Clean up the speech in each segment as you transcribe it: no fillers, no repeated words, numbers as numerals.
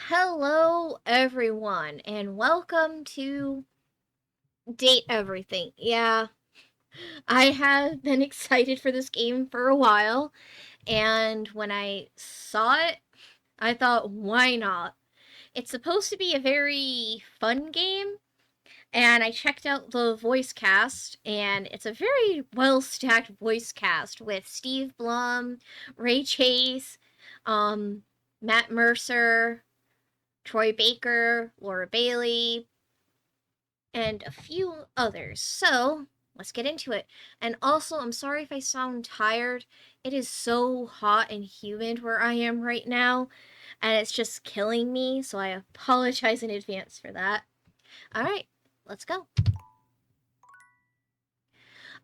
Hello, everyone, and welcome to Date Everything. Yeah, I have been excited for this game for a while, and when I saw it, I thought, why not? It's supposed to be a very fun game, and I checked out the voice cast, and it's a very well stacked voice cast with Steve Blum, Ray Chase, um, Matt Mercer, Troy Baker, Laura Bailey, and a few others. So, let's get into it. And also, I'm sorry if I sound tired. It is so hot and humid where I am right now, and it's just killing me, so I apologize in advance for that. Alright, let's go.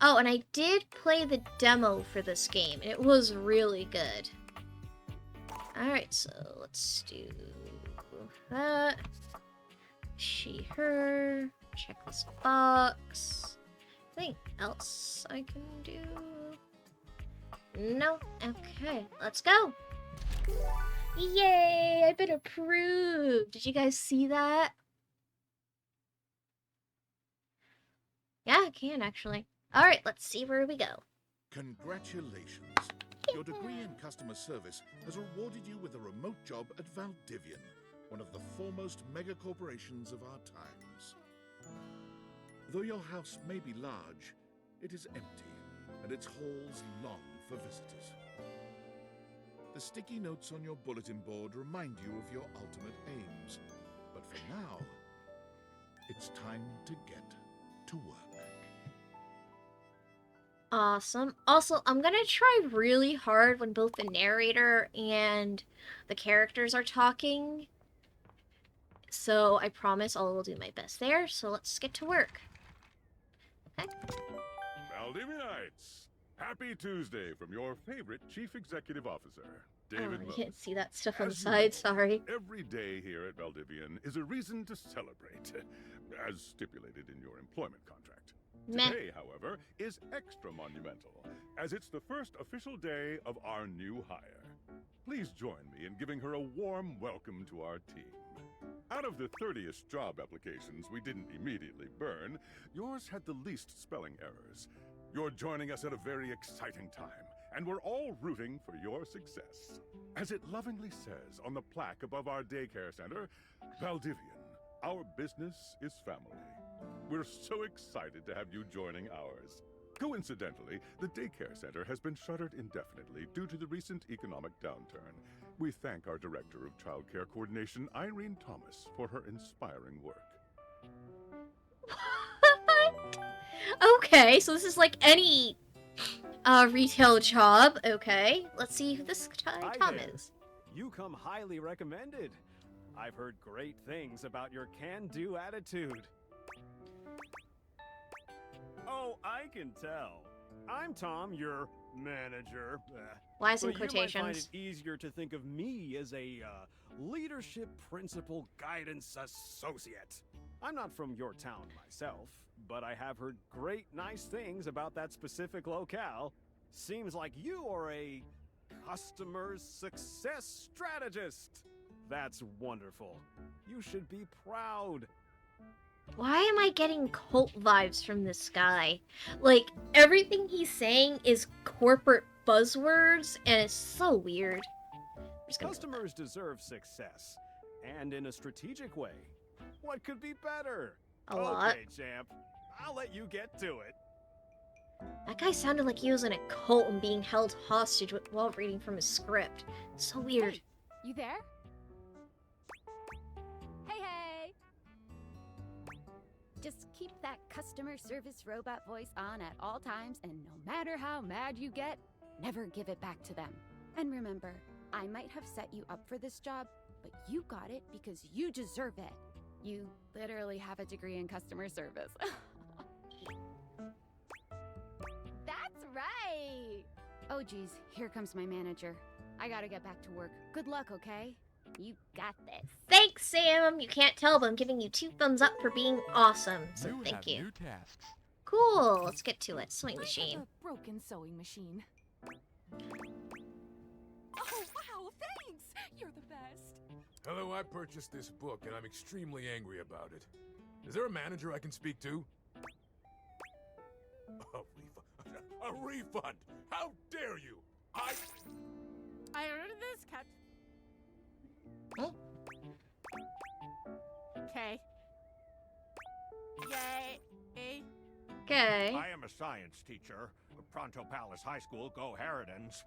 Oh, and I did play the demo for this game, and it was really good. Alright, so let's do that. She, her. Check this box. Anything else I can do? No? Okay, let's go. Yay! I've been approved. Did you guys see that? Yeah, I can actually. Alright, let's see where we go. Congratulations. Your degree in customer service has rewarded you with a remote job at Valdivian, one of the foremost mega corporations of our times. Though your house may be large, it is empty, and its halls long for visitors. The sticky notes on your bulletin board remind you of your ultimate aims, but for now, it's time to get to work. Awesome. Also, I'm gonna try really hard when both the narrator and the characters are talking. So I promise I will do my best there. So let's get to work. Okay. Valdivianites, happy Tuesday from your favorite Chief Executive Officer, Oh, David I Rose. can't see that stuff on the As you side, know, sorry. Every day here at Valdivian is a reason to celebrate, as stipulated in your employment contract. Meh. Today, however, is extra monumental, as it's the first official day of our new hire. Please join me in giving her a warm welcome to our team. Out of the 30-ish job applications we didn't immediately burn, yours had the least spelling errors. You're joining us at a very exciting time, and we're all rooting for your success. As it lovingly says on the plaque above our daycare center, Valdivian, our business is family. We're so excited to have you joining ours. Coincidentally, the daycare center has been shuttered indefinitely due to the recent economic downturn. We thank our Director of Child Care Coordination, Irene Thomas, for her inspiring work. What? Okay, so this is like any retail job. Okay, let's see who this Hi Tom there. is. You come highly recommended. I've heard great things about your can-do attitude. Oh, I can tell. I'm Tom, your manager. Why is in But you might find quotations? it easier to think of me as a leadership principal guidance associate. I'm not from your town myself, but I have heard great nice things about that specific locale. Seems like you are a customer success strategist. That's wonderful. You should be proud. Why am I getting cult vibes from this guy? Like, everything he's saying is corporate buzzwords, and it's so weird. I'm just gonna go with Customers deserve success, and in a strategic way. What could be better? A lot. Okay, champ. I'll let you get to it. that guy sounded like he was in a cult and being held hostage while reading from his script. So weird. Hey, you there? Hey! Just keep that customer service robot voice on at all times, and no matter how mad you get, never give it back to them. And remember, I might have set you up for this job, but you got it because you deserve it. You literally have a degree in customer service. That's right! Oh geez, here comes my manager. I gotta get back to work. Good luck, okay? You got this. Thanks, Sam! You can't tell, but I'm giving you 2 thumbs up for being awesome, so You thank have you. new tasks. Cool, let's get to it. Sewing I machine. have a broken sewing machine. Oh wow, thanks! You're the best. Hello, I purchased this book and I'm extremely angry about it. Is there a manager I can speak to? A refund! How dare you! I ordered this cut. Oh. Okay. Yay. Okay. I am a science teacher, Pronto Palace High School, Go Harridans,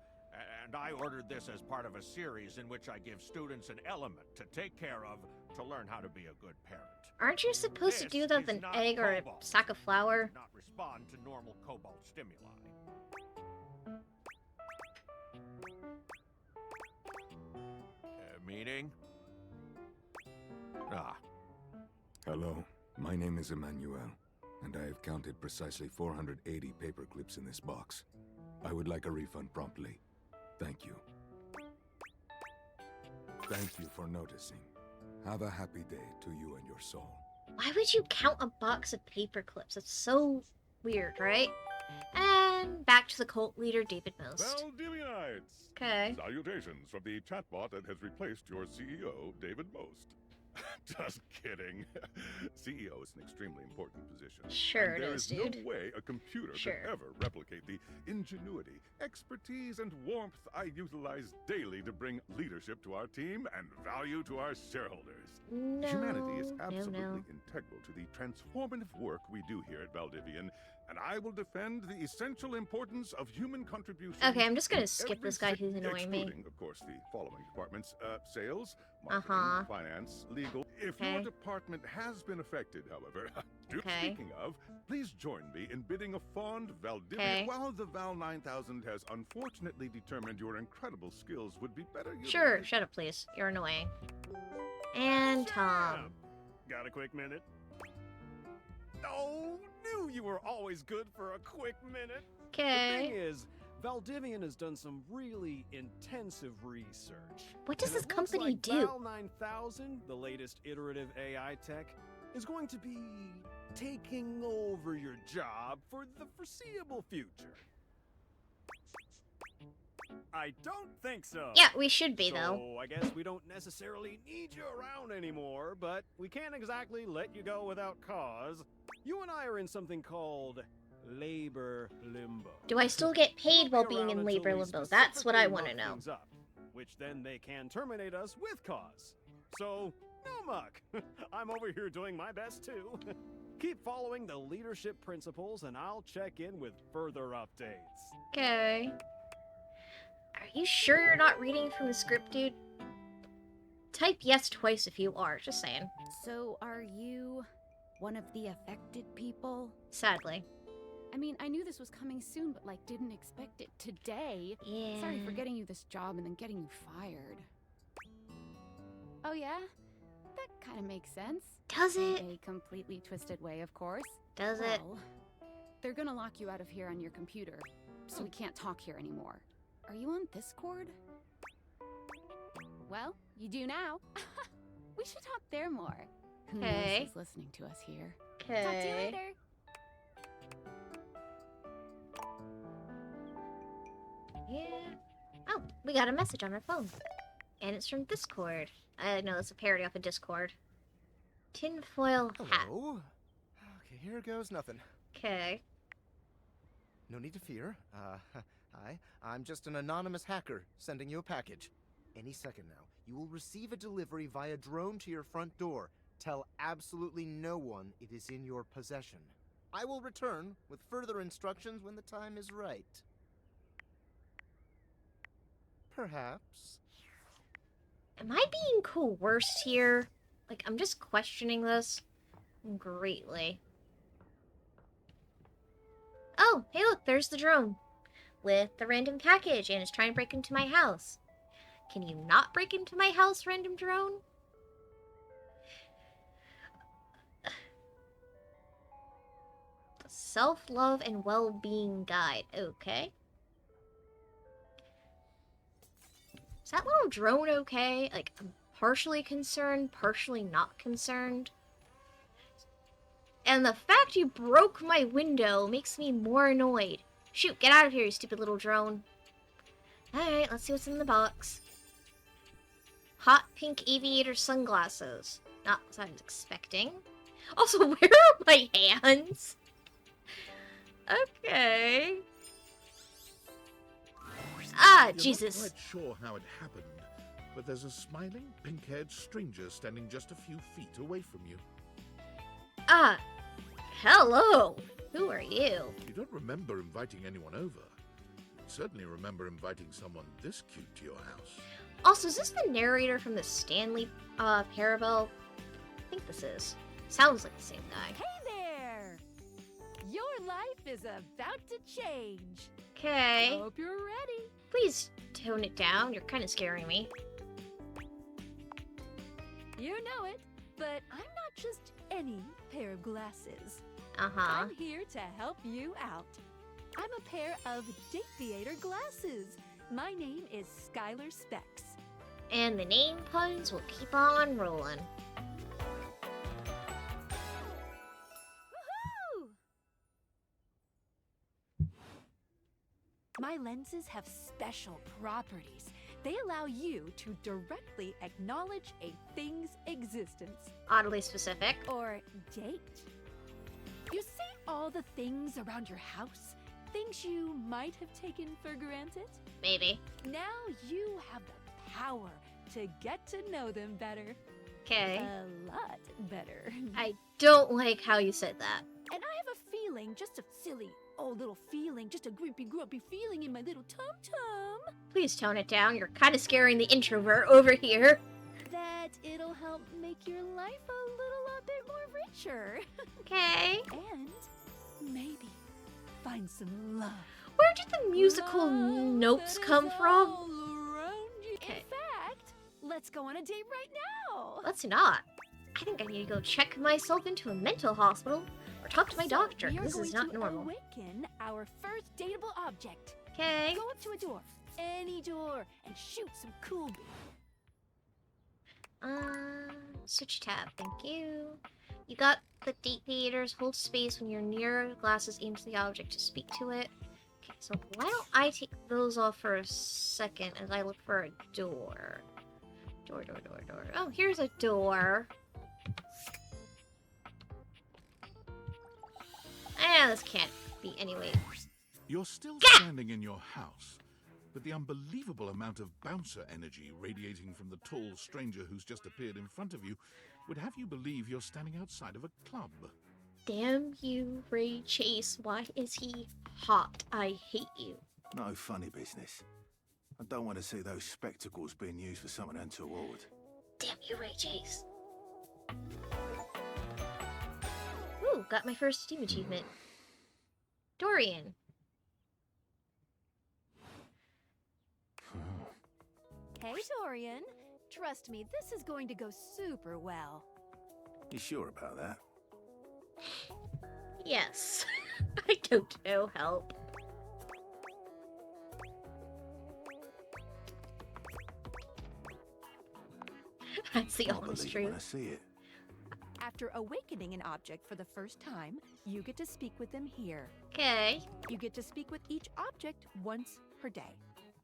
and I ordered this as part of a series in which I give students an element to take care of to learn how to be a good parent. Aren't you supposed to do that with This an is not egg or a cobalt. sack of flour? It does not respond to normal cobalt stimuli. Meaning? Ah. Hello, my name is Emmanuel, and I have counted precisely 480 paper clips in this box. I would like a refund promptly. Thank you. Thank you for noticing. Have a happy day to you and your soul. Why would you count a box of paper clips? That's so weird, right? And back to the cult leader, David Most. Valdivianites! Okay. Salutations from the chatbot that has replaced your CEO, David Most. Just kidding. CEO is an extremely important position. Sure and it there is, no dude. way a computer Sure. could ever replicate the ingenuity, expertise, and warmth I utilize daily to bring leadership to our team and value to our shareholders. No. Humanity is no, absolutely no. integral to the transformative work we do here at Valdivian, and I will defend the essential importance of human contribution. Okay, I'm just gonna in skip every this guy who's sector, annoying me. excluding, of course, the following departments: sales, marketing, Uh-huh. finance, legal. If Okay. your department has been affected, however, Okay. speaking of, please join me in bidding a fond Valdivian. Okay. While the Val 9000 has unfortunately determined your incredible skills would be better Sure, utilized. shut up, please. You're annoying. And Tom. Got a quick minute? Oh, knew you were always good for a quick minute. The thing Okay. is, Valdivian has done some really intensive research. What does And this it looks company like do? Val 9000, the latest iterative AI tech, is going to be taking over your job for the foreseeable future. I don't think so. Yeah, we should be, So though. I guess we don't necessarily need you around anymore, but we can't exactly let you go without cause. You and I are in something called labor limbo. Do I still get You paid won't while be being around in until labor we limbo? That's what I specifically want to muck know. things up, which then they can terminate us with cause. So, no muck. I'm over here doing my best too. Keep following the leadership principles and I'll check in with further updates. Okay. Are you sure you're not reading from the script, dude? Type yes twice if you are, just saying. So, are you one of the affected people? Sadly. I mean, I knew this was coming soon, but like, didn't expect it today. Yeah. Sorry for getting you this job and then getting you fired. Oh, yeah? That kind of makes sense. Does it? In a completely twisted way, of course. Does it? Well, they're gonna lock you out of here on your computer, so we can't talk here anymore. Are you on Discord? Well, you do now. We should talk there more. Who knows Okay. who's listening to us here? Okay. Talk to you later. Yeah. Oh, we got a message on our phone. And it's from Discord. No, it's a parody off of Discord. Tinfoil hat. Hello? Okay, here goes nothing. Okay. No need to fear. Hi. I'm just an anonymous hacker sending you a package. Any second now, you will receive a delivery via drone to your front door. Tell absolutely no one it is in your possession. I will return with further instructions when the time is right. Perhaps. Am I being coerced here? Like, I'm just questioning this greatly. Oh, hey look, there's the drone. With the random package, and it's trying to break into my house. Can you not break into my house, random drone? The Self-love and well-being guide. Okay. Is that little drone okay? Like, I'm partially concerned, partially not concerned. And the fact you broke my window makes me more annoyed. Shoot, get out of here, you stupid little drone. Alright, let's see what's in the box. hot pink aviator sunglasses. Not what I was expecting. Also, where are my hands? Okay. Ah, You're Jesus. not quite sure how it happened, but there's a smiling, pink-haired stranger standing just a few feet away from you. Ah, hello. Who are you? You don't remember inviting anyone over. You certainly remember inviting someone this cute to your house. Also, is this the narrator from the Stanley Parable? I think this is. Sounds like the same guy. Hey there! Your life is about to change. Okay. Hope you're ready. Please tone it down. You're kind of scaring me. You know it, but I'm not just any pair of glasses. Uh-huh. I'm here to help you out. I'm a pair of Date Theater glasses. My name is Skylar Specs. And the name puns will keep on rolling. Woohoo! My lenses have special properties. They allow you to directly acknowledge a thing's existence. Oddly specific. Or date. You see all the things around your house? Things you might have taken for granted? Maybe. Now you have the power to get to know them better. Okay. A lot better. I don't like how you said that. And I have a feeling, just a silly old little feeling, just a grumpy feeling in my little tum-tum, Please tone it down. You're kind of scaring the introvert over here. that it'll help make your life a little bit more richer. Okay. And maybe find some love. Where did the musical Love notes that is come from? all around you. Okay. In fact, let's go on a date right now. Let's not. I think I need to go check myself into a mental hospital or talk to my doctor. We are This going is not to normal. awaken our first dateable object. Okay. Go up to a door, any door, and shoot some cool. Switch tab. Thank you. You got the date theaters. Hold space when you're near glasses. Aim to the object to speak to it. Okay, so why don't I take those off for a second as I look for a door? Door. Oh, here's a door. This can't be anyway. You're still standing in your house, but the unbelievable amount of bouncer energy radiating from the tall stranger who's just appeared in front of you would have you believe you're standing outside of a club. Damn you, Ray Chase. Why is he hot? I hate you. No funny business. I don't want to see those spectacles being used for something untoward. Damn you, Ray Chase. Ooh, got my first Steam achievement. Dorian. Hey, Dorian. Trust me, this is going to go super well. You sure about that? Yes. I don't know. Help. That's the I'll honest believe when I truth. see it. After awakening an object for the first time, you get to speak with them here. Okay. You get to speak with each object once per day.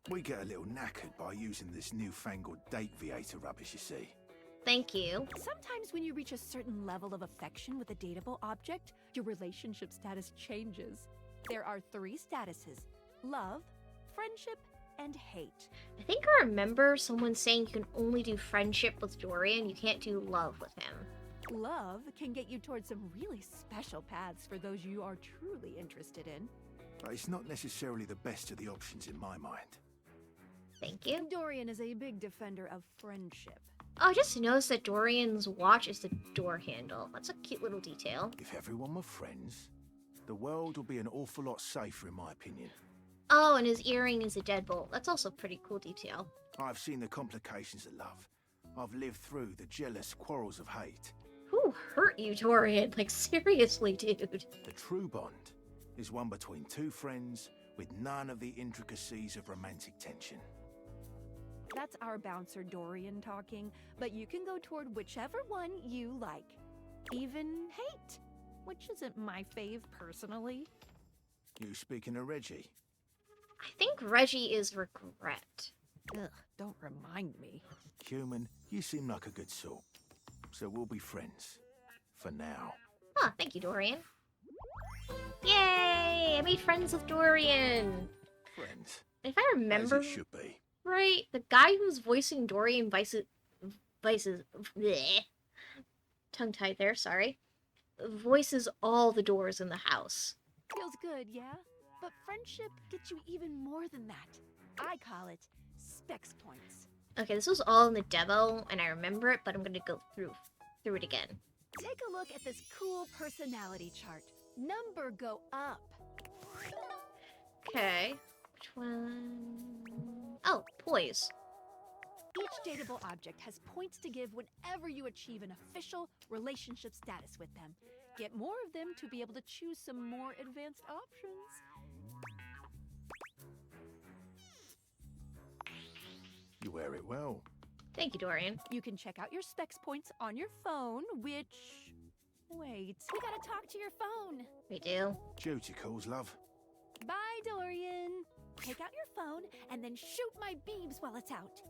We get a little knackered by using this newfangled date theater rubbish, you see. Thank you. Sometimes when you reach a certain level of affection with a dateable object, your relationship status changes. There are 3 statuses: love, friendship, and hate. I think I remember someone saying you can only do friendship with Dorian. You can't do love with him. Love can get you towards some really special paths for those you are truly interested in. But it's not necessarily the best of the options in my mind. Thank you. Dorian is a big defender of friendship. Oh, I just noticed that Dorian's watch is the door handle. That's a cute little detail. If everyone were friends, the world would be an awful lot safer, in my opinion. Oh, and his earring is a deadbolt. That's also a pretty cool detail. I've seen the complications of love. I've lived through the jealous quarrels of hate. Who hurt you, Dorian? Like, seriously, dude. The true bond is one between 2 friends with none of the intricacies of romantic tension. That's our bouncer Dorian talking, but you can go toward whichever one you like. Even hate, which isn't my fave personally. You speaking of Reggie? I think Reggie is regret. Ugh, don't remind me. Human, you seem like a good sort. So we'll be friends. For now. Huh, thank you, Dorian. Yay! I made friends with Dorian. Friends. If I As remember it should be. right, the guy who's voicing Dorian voices bleh, tongue-tied there, sorry. Voices all the doors in the house. Feels good, yeah? But friendship gets you even more than that. I call it specs points. Okay, this was all in the demo, and I remember it, but I'm gonna go through it again. Take a look at this cool personality chart. Number go up. Okay, which one? Oh, poise. Each dateable object has points to give whenever you achieve an official relationship status with them. Get more of them to be able to choose some more advanced options. You wear it well. Thank you, Dorian. You can check out your specs points on your phone, which... Wait, we gotta talk to your phone. We do. Duty calls, love. Bye, Dorian. Take out your phone and then shoot my beams while it's out.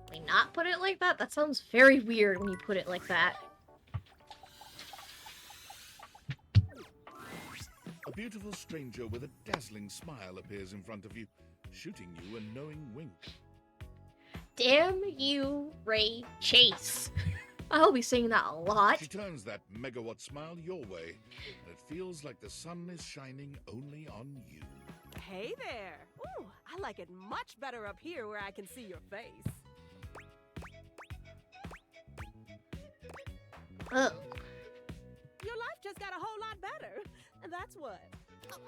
Can we not put it like that? That sounds very weird when you put it like that. A beautiful stranger with a dazzling smile appears in front of you, shooting you a knowing wink. Damn you, Ray Chase. I'll be saying that a lot. She turns that megawatt smile your way, and it feels like the sun is shining only on you. Hey there. Ooh, I like it much better up here where I can see your face. Ugh. Your life just got a whole lot better. And that's what.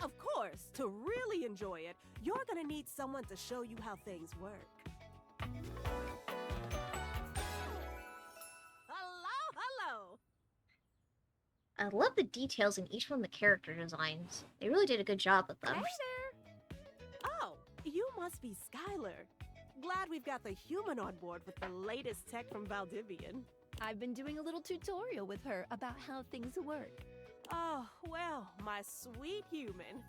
Of course, to really enjoy it, you're gonna need someone to show you how things work. Hello. I love the details in each one of the character designs. They really did a good job with them. Hey there. Oh, you must be Skylar. Glad we've got the human on board with the latest tech from Valdivian. I've been doing a little tutorial with her about how things work. Oh, well, my sweet human.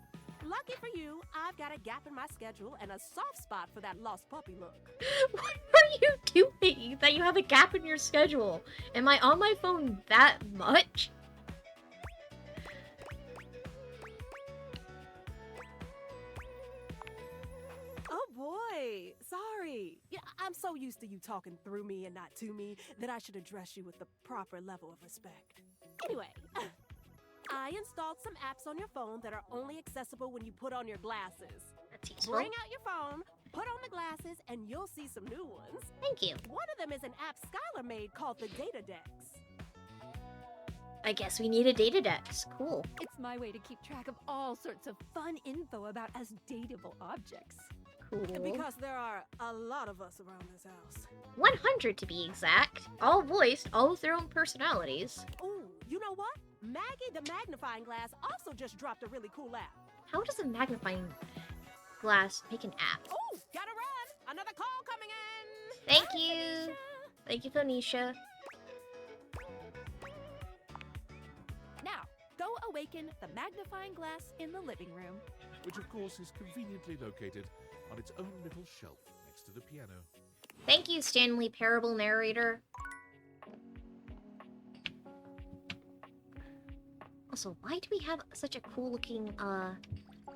Lucky for you, I've got a gap in my schedule and a soft spot for that lost puppy look. What are you doing that you have a gap in your schedule? Am I on my phone that much? Oh boy, sorry. Yeah, I'm so used to you talking through me and not to me that I should address you with the proper level of respect. Anyway, I installed some apps on your phone that are only accessible when you put on your glasses. That's useful. Bring out your phone, put on the glasses, and you'll see some new ones. Thank you. One of them is an app Skylar made called the Data Dex. I guess we need a data dex. Cool. It's my way to keep track of all sorts of fun info about us dateable objects. Cool. Because there are a lot of us around this house. 100 to be exact. All voiced, all with their own personalities. Ooh, you know what? Maggie the Magnifying Glass also just dropped a really cool app. How does a magnifying glass make an app? Ooh, gotta run! Another call coming in! Thank Bye, you. Felicia. Thank you, Phoenicia. Now, go awaken the magnifying glass in the living room. Which of course is conveniently located on its own little shelf next to the piano. Thank you, Stanley Parable Narrator. Also, why do we have such a cool looking,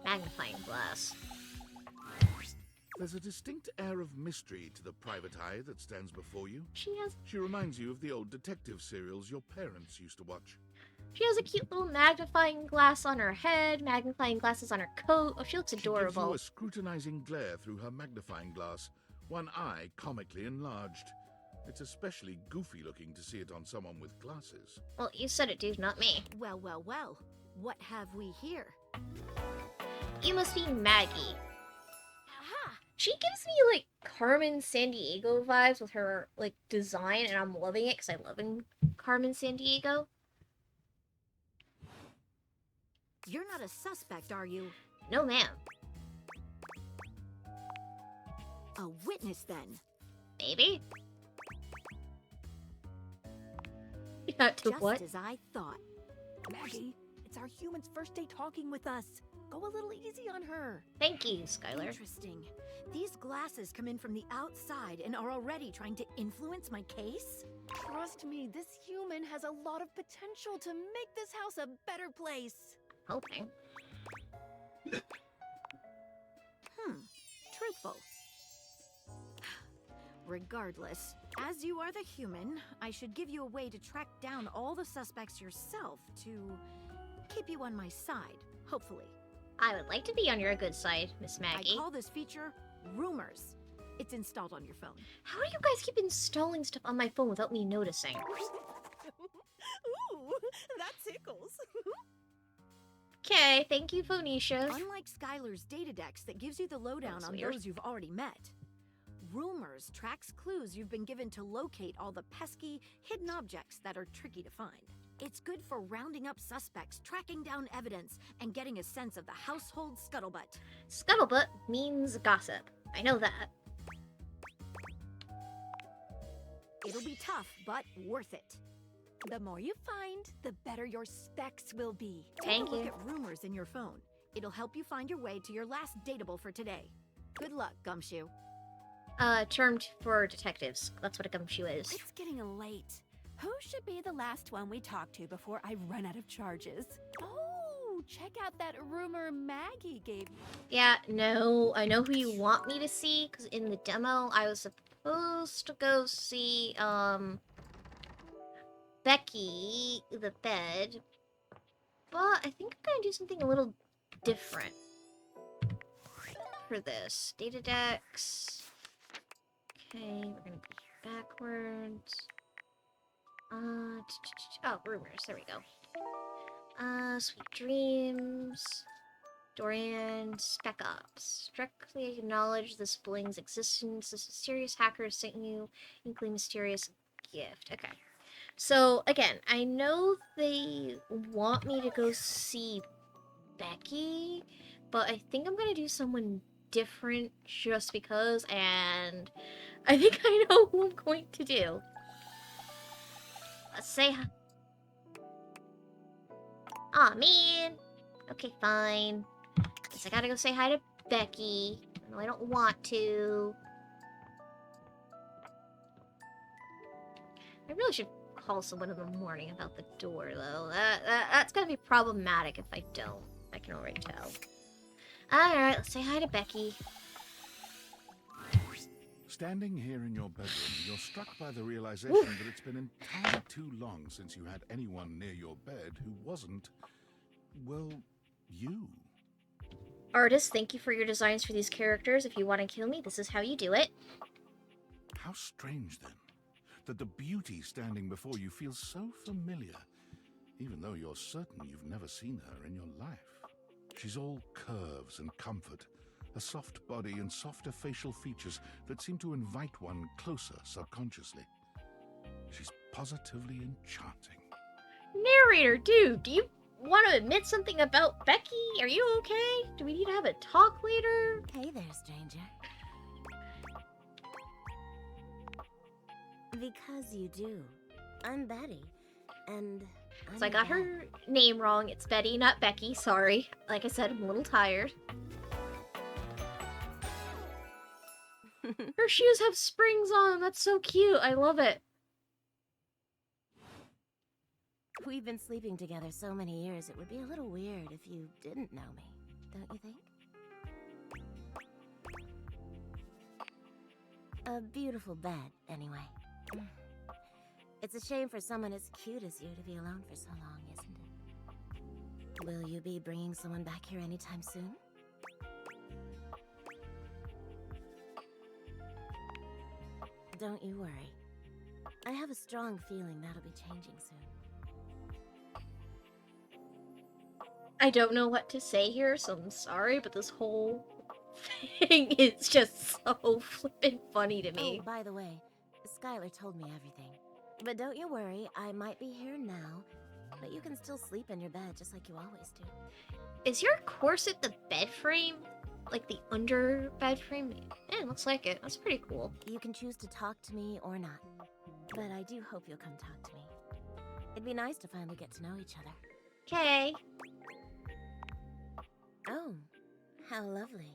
magnifying glass? There's a distinct air of mystery to the private eye that stands before you. She reminds you of the old detective serials your parents used to watch. has a cute little magnifying glass on her head, magnifying glasses on her coat. Oh, she looks She gives adorable. you a scrutinizing glare through her magnifying glass, one eye comically enlarged. It's especially goofy looking to see it on someone with glasses. Well, you said it, dude, not me. Well, well, well. What have we here? You must be Maggie. Aha! She gives me, like, Carmen Sandiego vibes with her, like, design, and I'm loving it because I love Carmen Sandiego. You're not a suspect, are you? No, ma'am. A witness, then? Maybe? Yeah, to Just what? as I thought. Maggie, it's our human's first day talking with us. Go a little easy on her. Thank you, Skylar. Interesting. These glasses come in from the outside and are already trying to influence my case? Trust me, this human has a lot of potential to make this house a better place. Hoping. Truthful. Regardless, as you are the human, I should give you a way to track down all the suspects yourself to keep you on my side, hopefully. I would like to be on your good side, Miss Maggie. I call this feature Rumors. It's installed on your phone. How do you guys keep installing stuff on my phone without me noticing? Ooh, that tickles. Okay, thank you, Phoenicia. Unlike Skylar's Datadex that gives you the lowdown That's on weird. those you've already met, Rumors tracks clues you've been given to locate all the pesky, hidden objects that are tricky to find. It's good for rounding up suspects, tracking down evidence, and getting a sense of the household scuttlebutt. Scuttlebutt means gossip. I know that. It'll be tough, but worth it. The more you find, the better your specs will be. Thank Take a look you. at Rumors in your phone. It'll help you find your way to your last dateable for today. Good luck, Gumshoe. Termed for detectives. That's what a gumshoe is. It's getting late. Who should be the last one we talk to before I run out of charges? Oh, check out that rumor Maggie gave you. Yeah, no, I know who you want me to see, because in the demo, I was supposed to go see, Becky, the bed, but I think I'm gonna do something a little different for this. Data decks. Okay, we're gonna go backwards. Oh, rumors, there we go. Sweet dreams. Dorian, spec ops. Directly acknowledge this bling's existence. This mysterious hacker sent you inkling mysterious gift. Okay. So, again, I know they want me to go see Becky, but I think I'm gonna do someone different just because, and I think I know who I'm going to do. Let's say... Aw, man! Okay, fine. Guess I gotta go say hi to Becky. No, I don't want to. I really should call someone in the morning about the door, though. That's gonna be problematic if I don't. I can already tell. Alright, let's say hi to Becky. Standing here in your bedroom, you're struck by the realization that it's been entirely too long since you had anyone near your bed who wasn't, well, you. Artist, thank you for your designs for these characters. If you want to kill me, this is how you do it. How strange, then, that the beauty standing before you feels so familiar, even though you're certain you've never seen her in your life. She's all curves and comfort, a soft body and softer facial features that seem to invite one closer subconsciously. She's positively enchanting. Narrator, dude, do you want to admit something about Becky? Are you okay? Do we need to have a talk later? Hey there, stranger. Because you do. I'm Betty, and So I got her name wrong. It's Betty, not Becky. Sorry. Like I said, I'm a little tired. Her shoes have springs on them. That's so cute. I love it. We've been sleeping together so many years, it would be a little weird if you didn't know me, don't you think? A beautiful bed, anyway. It's a shame for someone as cute as you to be alone for so long, isn't it? Will you be bringing someone back here anytime soon? Don't you worry. I have a strong feeling that'll be changing soon. I don't know what to say here, so I'm sorry, but this whole thing is just so flippin' funny to me. Oh, by the way, Skylar told me everything. But don't you worry, I might be here now, but you can still sleep in your bed just like you always do. Is your corset the bed frame? Like the under bed frame? Yeah, looks like it. That's pretty cool. You can choose to talk to me or not, but I do hope you'll come talk to me. It'd be nice to finally get to know each other. Okay. Oh, how lovely.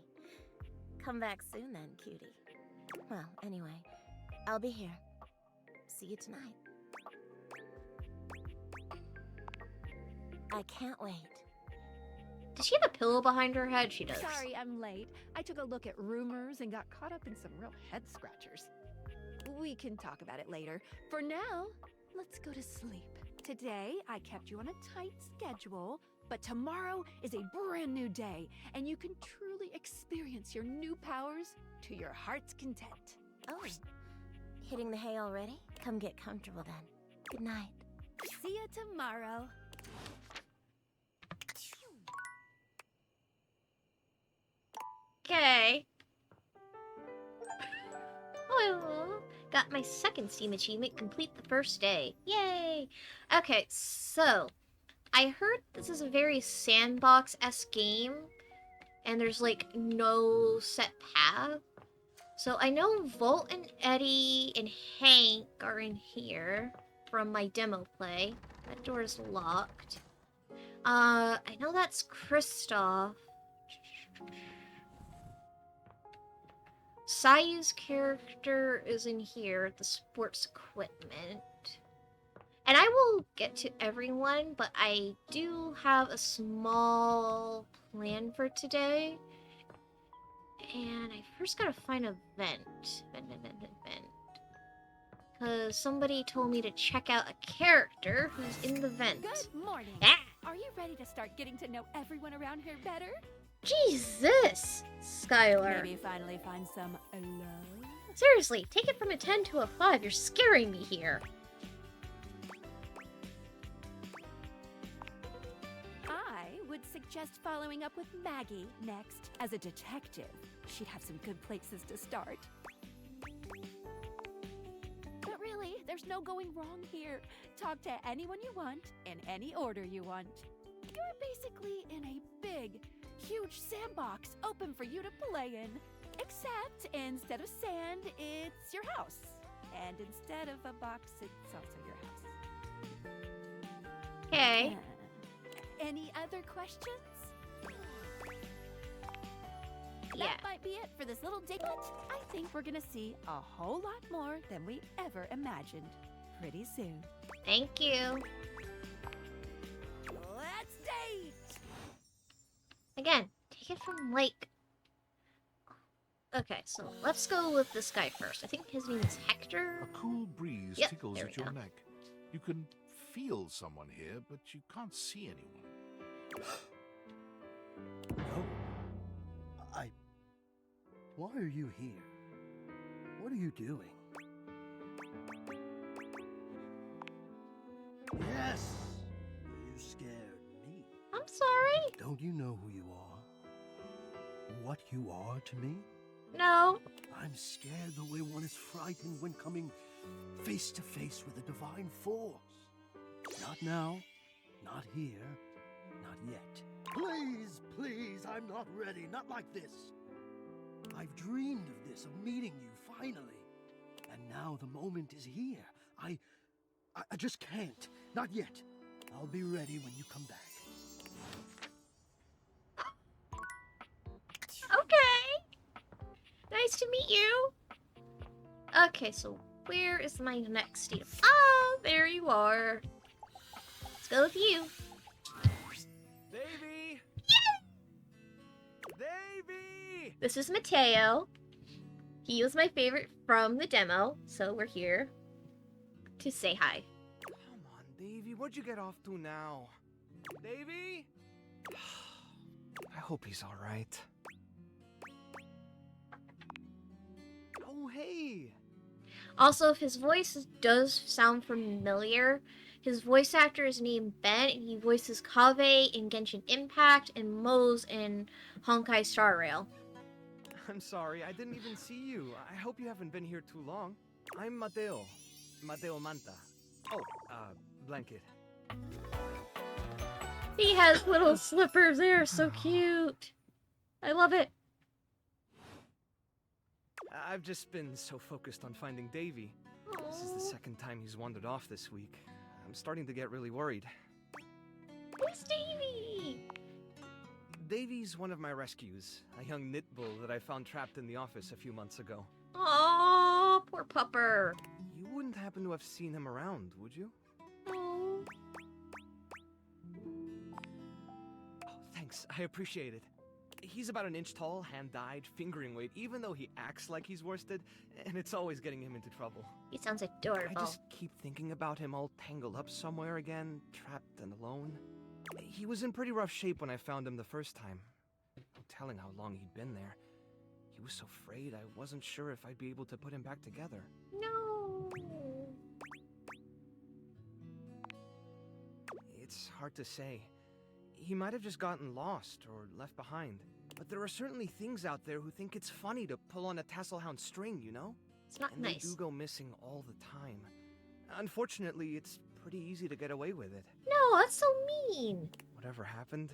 Come back soon then, cutie. Well, anyway, I'll be here. See you tonight. I can't wait. Does she have a pillow behind her head? She does. Sorry I'm late. I took a look at rumors and got caught up in some real head scratchers. We can talk about it later. For now, let's go to sleep. Today, I kept you on a tight schedule, but tomorrow is a brand new day, and you can truly experience your new powers to your heart's content. Oh, hitting the hay already? Come get comfortable then. Good night. See you tomorrow. Okay. Oh, got my second Steam achievement, complete the first day. Yay! Okay, so I heard this is a very sandbox-esque game, and there's like no set path. So I know Volt and Eddie and Hank are in here from my demo play. That door is locked. I know that's Kristoff. Sayu's character is in here at the sports equipment. And I will get to everyone, but I do have a small plan for today. And I first gotta find a vent. Vent. Because somebody told me to check out a character who's in the vent. Good morning. Ah! Are you ready to start getting to know everyone around here better? Jesus, Skylar. Maybe finally find some love? Seriously, take it from a 10 to a 5. You're scaring me here. I would suggest following up with Maggie next. As a detective, she'd have some good places to start. But really, there's no going wrong here. Talk to anyone you want, in any order you want. You're basically in a big, huge sandbox open for you to play in. Except instead of sand, it's your house. And instead of a box, it's also your house. Okay. Any other questions? Yeah. That might be it for this little date. I think we're gonna see a whole lot more than we ever imagined pretty soon. Thank you. Let's date! Again, take it from like... Okay, so let's go with this guy first. I think his name is Hector. A cool breeze Yep, tickles there at we your go. neck. You can feel someone here, but you can't see anyone. No. Why are you here? What are you doing? Yes! You scared me. I'm sorry. Don't you know who you are? What you are to me? No. I'm scared the way one is frightened when coming face to face with a divine force. Not now, not here, not yet. Please, please, I'm not ready, not like this. I've dreamed of this, of meeting you, finally. And now the moment is here. I just can't. Not yet. I'll be ready when you come back. Okay. Nice to meet you. Okay, so where is my next state? Ah, there you are. Let's go with you. Davey! Davey! This is Mateo. He was my favorite from the demo, so we're here to say hi. Come on, Davey. What'd you get off to now? Davey? I hope he's all right. Oh, hey. Also, if his voice does sound familiar, his voice actor is named Ben, and he voices Kaveh in Genshin Impact and Mose in Honkai Star Rail. I'm sorry, I didn't even see you. I hope you haven't been here too long. I'm Mateo. Mateo Manta. Oh, Blanket. He has little slippers. They're so cute. I love it. I've just been so focused on finding Davey. This is the second time he's wandered off this week. I'm starting to get really worried. Who's Davey? Davy's one of my rescues, a young knit bull that I found trapped in the office a few months ago. Oh, poor pupper. You wouldn't happen to have seen him around, would you? Oh. Oh, thanks. I appreciate it. He's about an inch tall, hand-dyed, fingering weight, even though he acts like he's worsted, and it's always getting him into trouble. He sounds adorable. I just keep thinking about him all tangled up somewhere again, trapped and alone. He was in pretty rough shape when I found him the first time. No telling how long he'd been there. He was so frayed I wasn't sure if I'd be able to put him back together. No. It's hard to say. He might have just gotten lost or left behind. But there are certainly things out there who think it's funny to pull on a tasselhound string, you know? It's not and nice. They do go missing all the time. Unfortunately, it's pretty easy to get away with it. No, that's so mean. Whatever happened,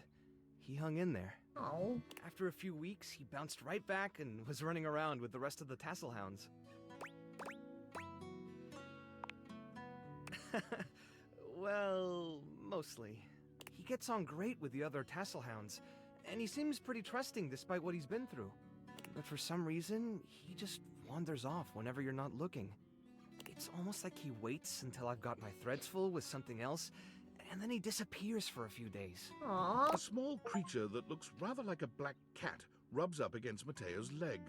he hung in there. Oh. After a few weeks, he bounced right back and was running around with the rest of the tasselhounds. Well, mostly. He gets on great with the other tasselhounds, and he seems pretty trusting despite what he's been through. But for some reason, he just wanders off whenever you're not looking. It's almost like he waits until I've got my threads full with something else, and then he disappears for a few days. Aww. A small creature that looks rather like a black cat rubs up against Mateo's leg,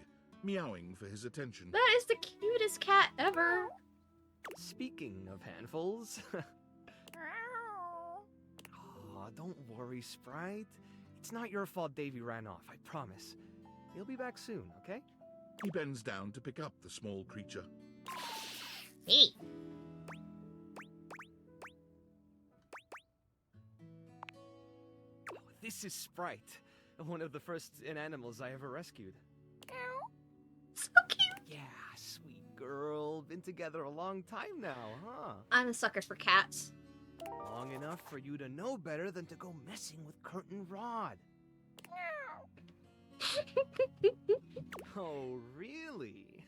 meowing for his attention. That is the cutest cat ever. Speaking of handfuls... Aw, don't worry, Sprite. It's not your fault Davy ran off, I promise. He'll be back soon, okay? He bends down to pick up the small creature. Hey. Oh, this is Sprite, one of the first inanimals I ever rescued. So cute. Yeah, sweet girl. Been together a long time now, huh? I'm a sucker for cats. Long enough for you to know better than to go messing with Curtain Rod. Oh, really?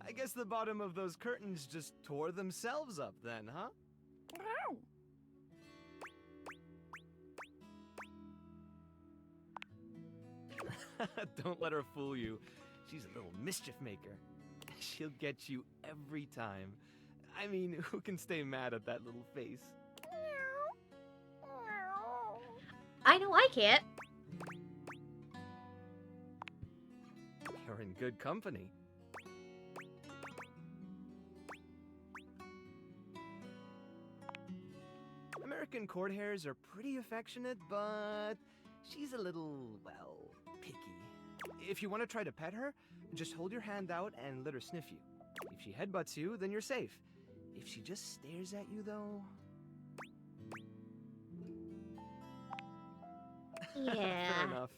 I guess the bottom of those curtains just tore themselves up then, huh? Don't let her fool you. She's a little mischief maker. She'll get you every time. I mean, who can stay mad at that little face? I know I can't. You're in good company. American court hares are pretty affectionate, but she's a little, well, picky. If you want to try to pet her, just hold your hand out and let her sniff you. If she headbutts you, then you're safe. If she just stares at you, though... Yeah. Fair enough.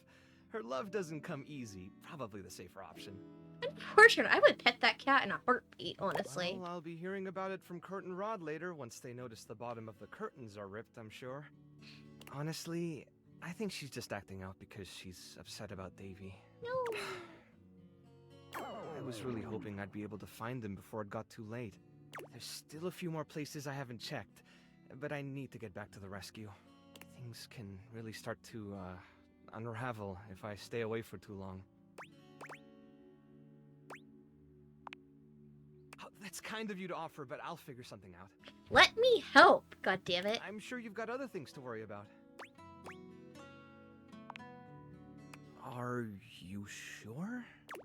Her love doesn't come easy. Probably the safer option. Unfortunate. I would pet that cat in a heartbeat, honestly. Well, I'll be hearing about it from Curtain Rod later once they notice the bottom of the curtains are ripped, I'm sure. Honestly, I think she's just acting out because she's upset about Davy. No. I was really hoping I'd be able to find him before it got too late. There's still a few more places I haven't checked, but I need to get back to the rescue. Things can really start to, unravel if I stay away for too long. Oh, that's kind of you to offer, but I'll figure something out. Let me help, goddammit. I'm sure you've got other things to worry about. Are you sure?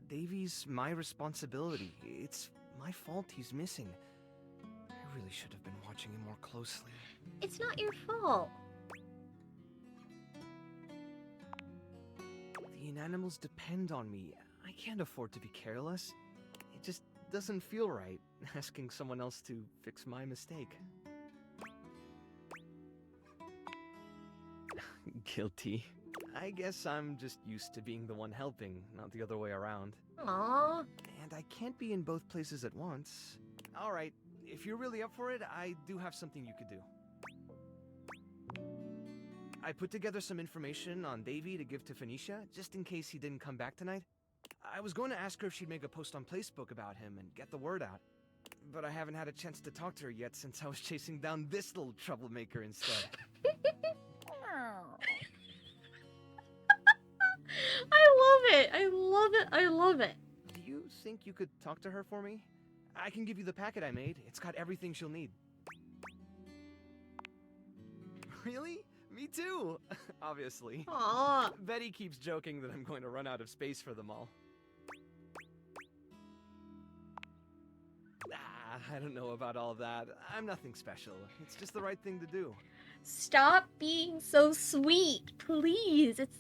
Davy's my responsibility. It's my fault he's missing. I really should have been watching him more closely. It's not your fault. The inanimals depend on me. I can't afford to be careless. It just doesn't feel right, asking someone else to fix my mistake. Guilty. I guess I'm just used to being the one helping, not the other way around. Aww. And I can't be in both places at once. Alright, if you're really up for it, I do have something you could do. I put together some information on Davy to give to Phoenicia, just in case he didn't come back tonight. I was going to ask her if she'd make a post on Facebook about him and get the word out. But I haven't had a chance to talk to her yet since I was chasing down this little troublemaker instead. I love it. I love it. I love it. Do you think you could talk to her for me? I can give you the packet I made. It's got everything she'll need. Really? Me too! Obviously. Aww. Betty keeps joking that I'm going to run out of space for them all. I don't know about all that. I'm nothing special. It's just the right thing to do. Stop being so sweet, please. It's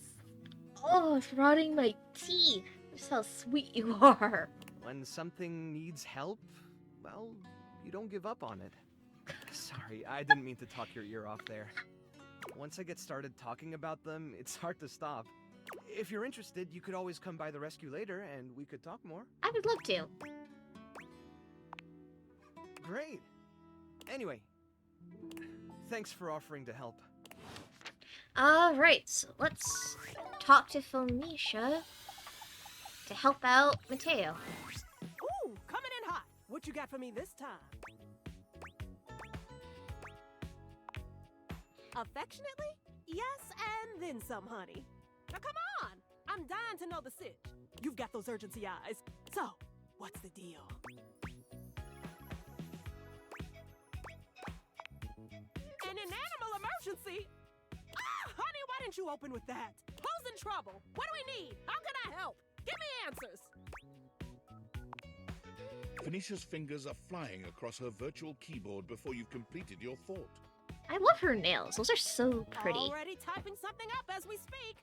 rotting my teeth. Just how sweet you are. When something needs help, well, you don't give up on it. Sorry, I didn't mean to talk your ear off there. Once I get started talking about them, it's hard to stop. If you're interested, you could always come by the rescue later and we could talk more. I would love to. Great. Anyway, thanks for offering to help. Alright, so let's talk to Phoenicia to help out Mateo. Ooh, coming in hot. What you got for me this time? Affectionately? Yes, and then some, honey. Now come on! I'm dying to know the sitch. You've got those urgency eyes. So, what's the deal? An animal emergency? Ah, honey, why didn't you open with that? Who's in trouble? What do we need? How can I help? Give me answers. Phoenicia's fingers are flying across her virtual keyboard before you've completed your thought. I love her nails. Those are so pretty. Already typing something up as we speak.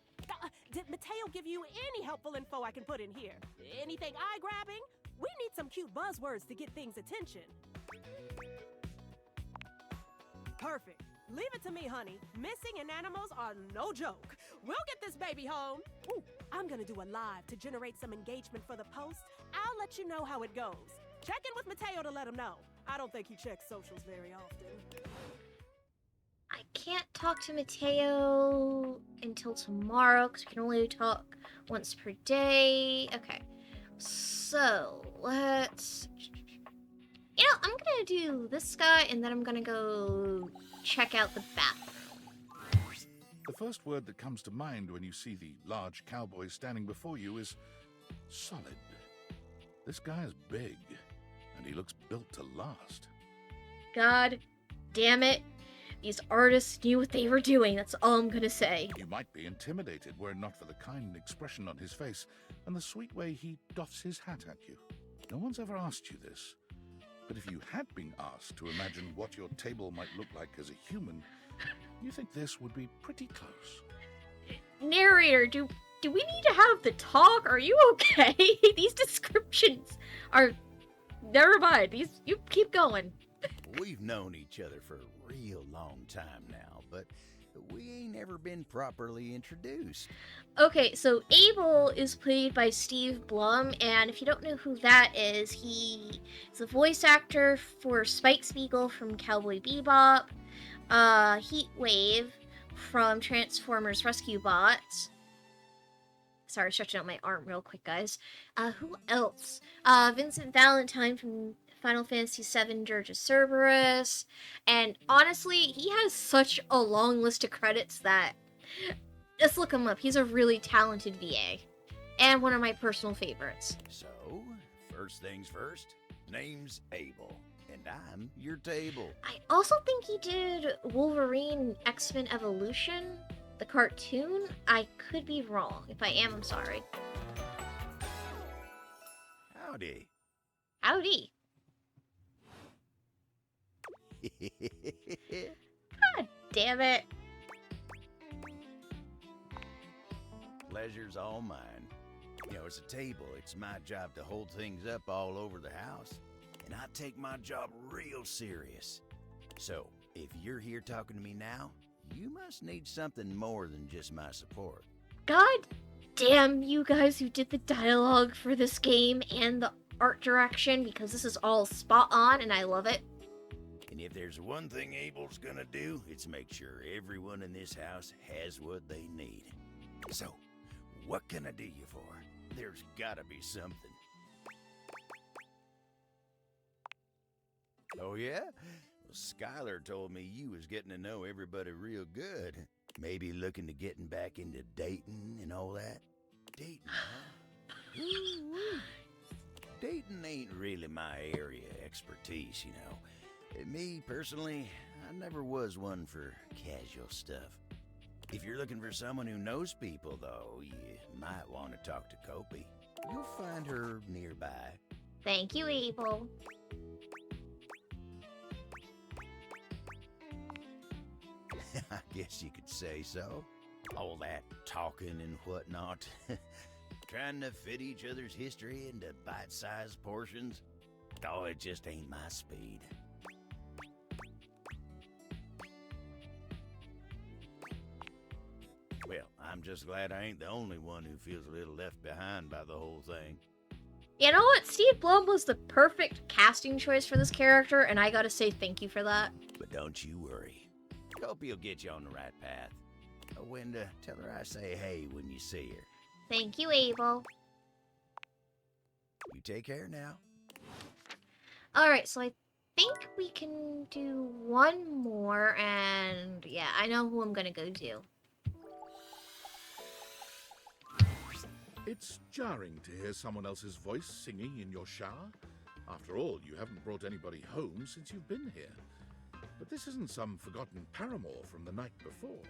Did Mateo give you any helpful info I can put in here? Anything eye-grabbing? We need some cute buzzwords to get things' attention. Perfect. Leave it to me, honey. Missing in animals are no joke. We'll get this baby home. Ooh, I'm gonna do a live to generate some engagement for the post. I'll let you know how it goes. Check in with Mateo to let him know. I don't think he checks socials very often. I can't talk to Mateo until tomorrow because we can only talk once per day. Okay, so let's... You know, I'm gonna do this guy and then I'm gonna go check out the bathroom. The first word that comes to mind when you see the large cowboy standing before you is solid. This guy is big, and he looks built to last. God damn it. These artists knew what they were doing, that's all I'm gonna say. You might be intimidated were it not for the kind expression on his face and the sweet way he doffs his hat at you. No one's ever asked you this, but if you had been asked to imagine what your table might look like as a human, you think this would be pretty close. Narrator, do we need to have the talk? Are you okay? These descriptions are... Never mind, you keep going. We've known each other for a real long time now, but we ain't ever been properly introduced. Okay, so Abel is played by Steve Blum, and if you don't know who that is, he is a voice actor for Spike Spiegel from Cowboy Bebop, Heatwave from Transformers Rescue Bots. Sorry, stretching out my arm real quick, guys. Who else? Vincent Valentine from Final Fantasy VII Dirge of Cerberus. And honestly, he has such a long list of credits that... Just look him up. He's a really talented VA. And one of my personal favorites. So, first things first, name's Abel, and I'm your table. I also think he did Wolverine X-Men Evolution, the cartoon. I could be wrong. If I am, I'm sorry. Howdy. Howdy. God damn it. Pleasure's all mine. You know, as a table, it's my job to hold things up all over the house. And I take my job real serious. So, if you're here talking to me now, you must need something more than just my support. God damn you guys who did the dialogue for this game and the art direction, because this is all spot on and I love it. And if there's one thing Abel's gonna do, it's make sure everyone in this house has what they need. So, what can I do you for? There's gotta be something. Oh yeah? Well, Skylar told me you was getting to know everybody real good. Maybe looking to getting back into dating and all that? Dating, huh? Woo-wee. Dating ain't really my area of expertise, you know. Me, personally, I never was one for casual stuff. If you're looking for someone who knows people, though, you might want to talk to Kopi. You'll find her nearby. Thank you, Abel. I guess you could say so. All that talking and whatnot. Trying to fit each other's history into bite-sized portions. Oh, it just ain't my speed. Well, I'm just glad I ain't the only one who feels a little left behind by the whole thing. You know what? Steve Blum was the perfect casting choice for this character, and I gotta say thank you for that. But don't you worry. Kopi will get you on the right path. Wenda, tell her I say hey when you see her. Thank you, Abel. You take care now. Alright, so I think we can do one more, and yeah, I know who I'm gonna go to. It's jarring to hear someone else's voice singing in your shower. After all, you haven't brought anybody home since you've been here. But this isn't some forgotten paramour from the night before.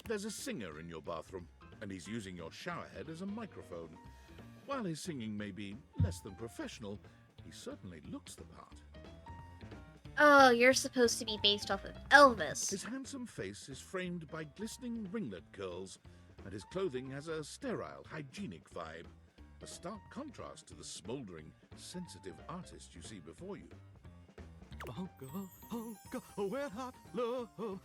There's a singer in your bathroom, and he's using your showerhead as a microphone. While his singing may be less than professional, he certainly looks the part. Oh, you're supposed to be based off of Elvis. His handsome face is framed by glistening ringlet curls, and his clothing has a sterile, hygienic vibe, a stark contrast to the smouldering, sensitive artist you see before you. Wet hot love.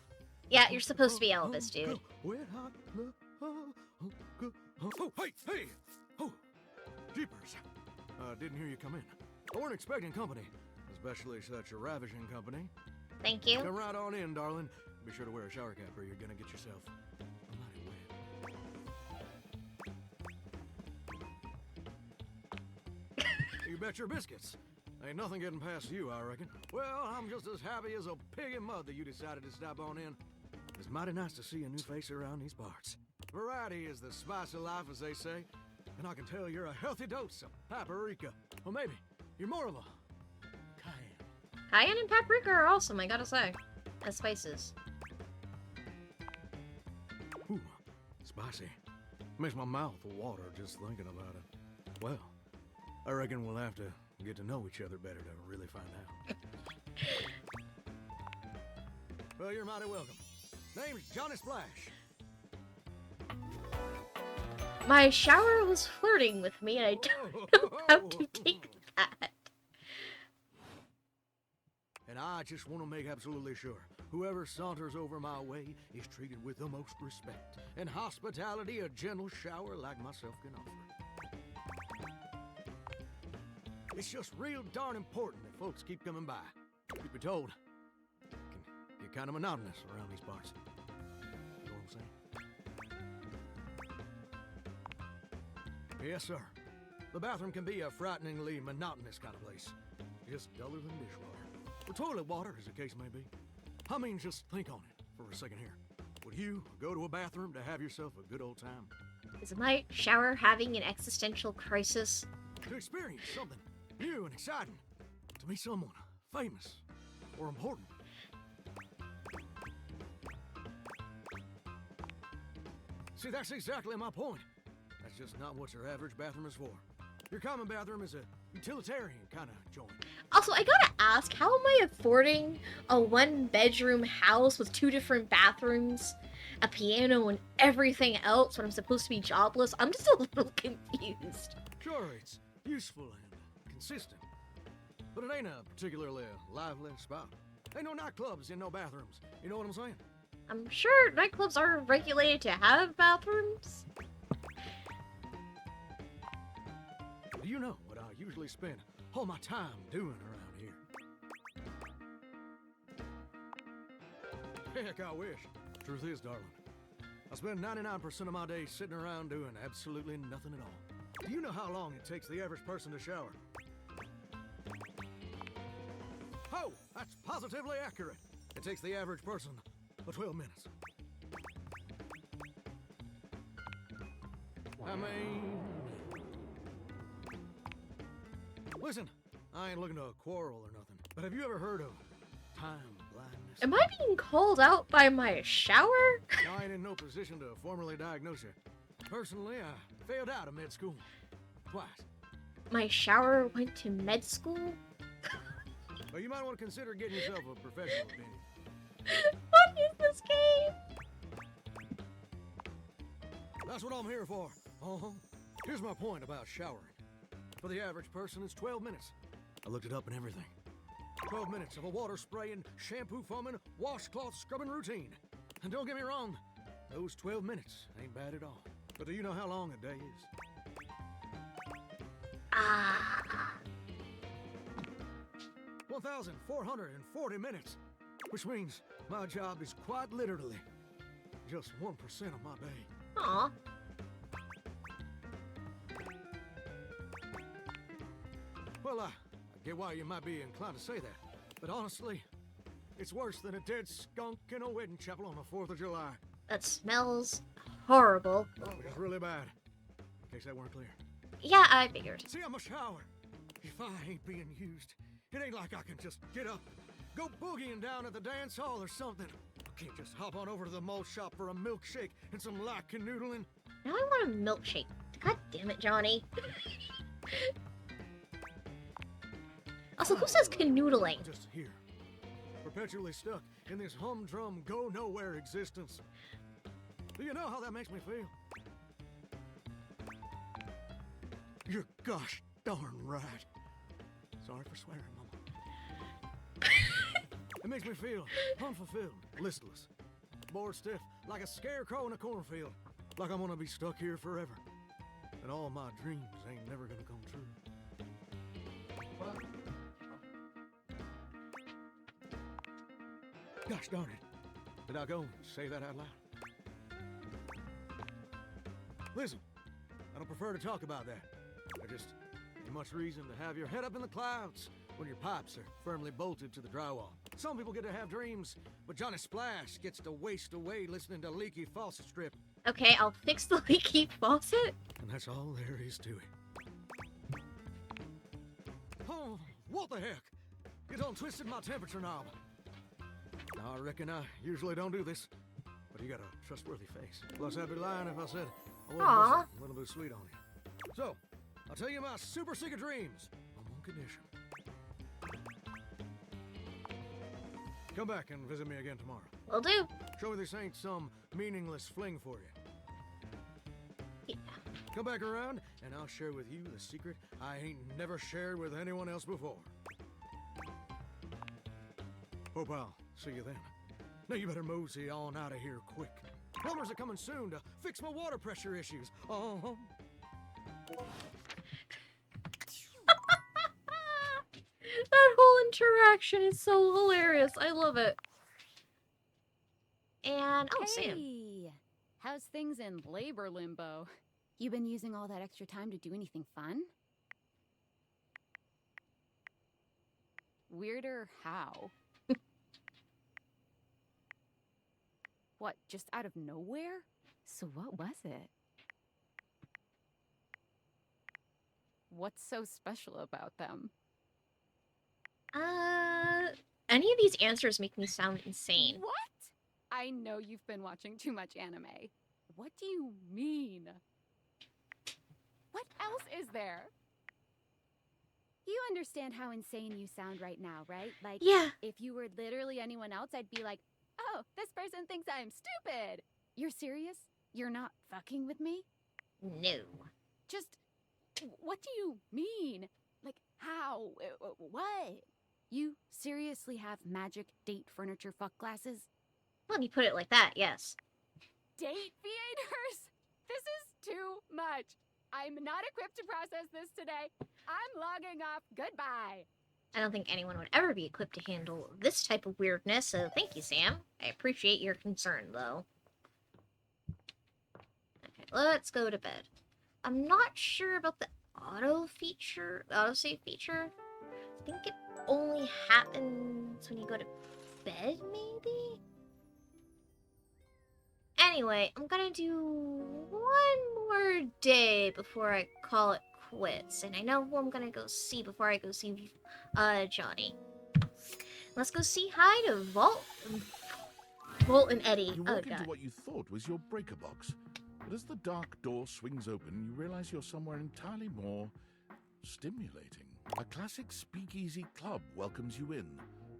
Yeah, you're supposed to be Elvis, dude. Wet hot love. Oh, hey! Oh, jeepers. Didn't hear you come in. I weren't expecting company, especially such a ravishing company. Thank you. Come right on in, darling. Be sure to wear a shower cap or you're gonna get yourself mighty wet. You bet your biscuits. Ain't nothing getting past you, I reckon. Well, I'm just as happy as a pig in mud that you decided to stop on in. It's mighty nice to see a new face around these parts. Variety is the spice of life, as they say. And I can tell you're a healthy dose of paprika. Or maybe you're more of a cayenne. Cayenne and paprika are awesome, I gotta say. As spices. Ooh, spicy. Makes my mouth water just thinking about it. Well, I reckon we'll have to get to know each other better to really find out. Well, you're mighty welcome. Name's Johnny Splash. My shower was flirting with me, and I don't know how to take that. And I just want to make absolutely sure whoever saunters over my way is treated with the most respect and hospitality a gentle shower like myself can offer. It's just real darn important that folks keep coming by. Truth be told, it can get kind of monotonous around these parts. You know what I'm saying? Yes, sir. The bathroom can be a frighteningly monotonous kind of place. Just duller than dishwater. Or toilet water, as the case may be. I mean, just think on it for a second here. Would you go to a bathroom to have yourself a good old time? Is my shower having an existential crisis? To experience something new and exciting. To meet someone famous or important. See, that's exactly my point. That's just not what your average bathroom is for. Your common bathroom is a utilitarian kind of joint. Also, I gotta ask, how am I affording a one-bedroom house with 2 different bathrooms, a piano, and everything else when I'm supposed to be jobless? I'm just a little confused. Sure, it's useful and consistent. But it ain't a particularly lively spot. Ain't no nightclubs in no bathrooms. You know what I'm saying? I'm sure nightclubs are regulated to have bathrooms. Do you know what I usually spend all my time doing around here? Heck, I wish. Truth is, darling, I spend 99% of my day sitting around doing absolutely nothing at all. Do you know how long it takes the average person to shower? Oh, that's positively accurate. It takes the average person 12 minutes. I mean... Listen, I ain't looking to quarrel or nothing, but have you ever heard of time blindness? Am I being called out by my shower? I ain't in no position to formally diagnose you. Personally, I failed out of med school. Twice. My shower went to med school? But you might want to consider getting yourself a professional opinion. What is this game? That's what I'm here for. Here's my point about showering. For the average person, it's 12 minutes. I looked it up and everything. 12 minutes of a water spraying, shampoo foaming, washcloth scrubbing routine. And don't get me wrong, those 12 minutes ain't bad at all. But do you know how long a day is? Ah. 1,440 minutes. Which means my job is quite literally just 1% of my day. Aw. Well, I get why you might be inclined to say that. But honestly, it's worse than a dead skunk in a wedding chapel on the 4th of July. That smells horrible. Oh, it's really bad. In case that weren't clear. Yeah, I figured. See, I'm a shower. If I ain't being used, it ain't like I can just get up, go boogieing down at the dance hall or something. I can't just hop on over to the malt shop for a milkshake and some light canoodling. Now I want a milkshake. God damn it, Johnny. Also, who says canoodling? Just here, perpetually stuck in this humdrum, go-nowhere existence. Do you know how that makes me feel? You're gosh darn right. Sorry for swearing, Mama. It makes me feel unfulfilled, listless, bored stiff, like a scarecrow in a cornfield. Like I'm gonna be stuck here forever. And all my dreams ain't never gonna come true. Gosh darn it. Did I go and say that out loud? Listen, I don't prefer to talk about that. There just ain't much reason to have your head up in the clouds when your pipes are firmly bolted to the drywall. Some people get to have dreams, but Johnny Splash gets to waste away listening to Leaky Faucet Strip. Okay, I'll fix the leaky faucet. And that's all there is to it. Oh, what the heck? You done twisted my temperature knob. Now, I reckon I usually don't do this, but you got a trustworthy face. Plus, I'd be lying if I said I wasn't Aww. a little bit sweet on you. So, I'll tell you my super secret dreams on one condition. Come back and visit me again tomorrow. Will do. Show me this ain't some meaningless fling for you. Yeah. Come back around, and I'll share with you the secret I ain't never shared with anyone else before. Hope I'll see you then. Now you better mosey on out of here quick. Plumbers are coming soon to fix my water pressure issues. That whole interaction is so hilarious. I love it. And, oh, Sam. Hey, how's things in labor limbo? You been using all that extra time to do anything fun? Weirder how? What, just out of nowhere? So what was it? What's so special about them? Any of these answers make me sound insane. What? I know you've been watching too much anime. What do you mean? What else is there? You understand how insane you sound right now, right? Like, yeah. If you were literally anyone else, I'd be like, oh, this person thinks I'm stupid. You're serious? You're not fucking with me? No. Just, what do you mean? Like, how? What? You seriously have magic date furniture fuck glasses? When you put it like that, yes. Date theaters? This is too much. I'm not equipped to process this today. I'm logging off. Goodbye. I don't think anyone would ever be equipped to handle this type of weirdness, so thank you, Sam. I appreciate your concern, though. Okay, let's go to bed. I'm not sure about the autosave feature. I think it only happens when you go to bed, maybe? Anyway, I'm gonna do one more more day before I call it quits. And I know who I'm gonna go see before I go see Johnny. Let's go see hi to Volt and Eddie. You Oh walk into god. what you thought was your breaker box, but as the dark door swings open, you realize you're somewhere entirely more stimulating. A classic speakeasy club welcomes you in.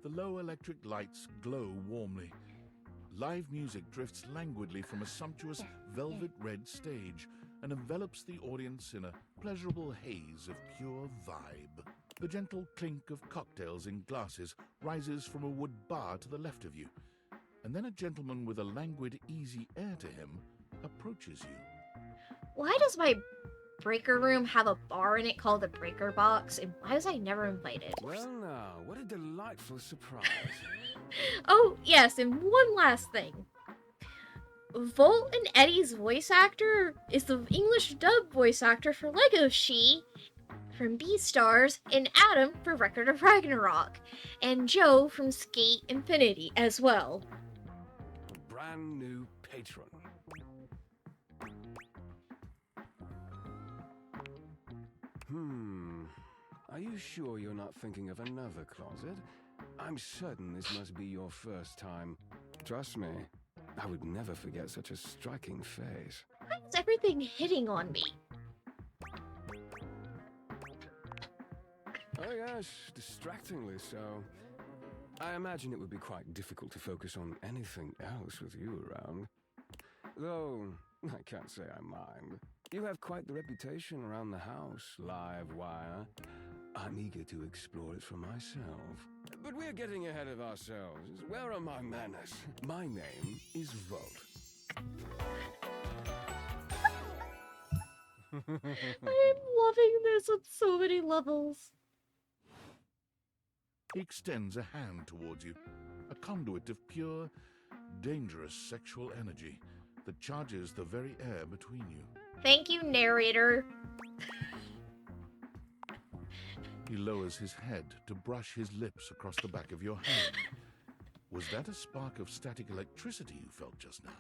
The low electric lights glow warmly. Live music drifts languidly from a sumptuous velvet red stage and envelops the audience in a pleasurable haze of pure vibe. The gentle clink of cocktails in glasses rises from a wood bar to the left of you, and then a gentleman with a languid, easy air to him approaches you. Why does my breaker room have a bar in it called the Breaker Box, and why was I never invited? Well now, what a delightful surprise. Oh, yes, and one last thing. Volt and Eddie's voice actor is the English dub voice actor for Lego She from Beastars, and Adam for Record of Ragnarok, and Joe from Skate Infinity as well. A brand new patron. Are you sure you're not thinking of another closet? I'm certain this must be your first time. Trust me, I would never forget such a striking face. Why is everything hitting on me? Oh yes, distractingly so. I imagine it would be quite difficult to focus on anything else with you around. Though, I can't say I mind. You have quite the reputation around the house, live wire. I'm eager to explore it for myself. But we're getting ahead of ourselves. Where are my manners? My name is Volt. I am loving this on so many levels. He extends a hand towards you, a conduit of pure, dangerous sexual energy that charges the very air between you. Thank you, narrator. He lowers his head to brush his lips across the back of your hand. Was that a spark of static electricity you felt just now?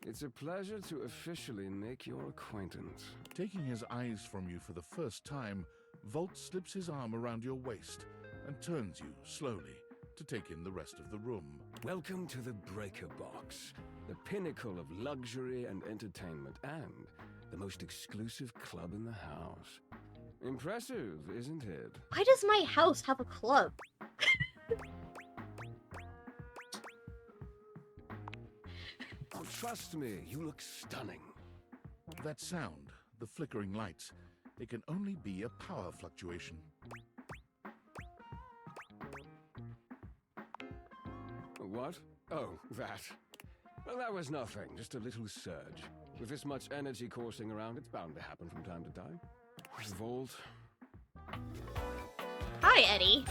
It's a pleasure to officially make your acquaintance. Taking his eyes from you for the first time, Volt slips his arm around your waist and turns you slowly to take in the rest of the room. Welcome to the Breaker Box, the pinnacle of luxury and entertainment, and the most exclusive club in the house. Impressive, isn't it? Why does my house have a club? Oh, trust me, you look stunning. That sound, the flickering lights, it can only be a power fluctuation. What? Oh, that. Well, that was nothing, just a little surge. With this much energy coursing around, it's bound to happen from time to time. Volt. Hi, Eddie.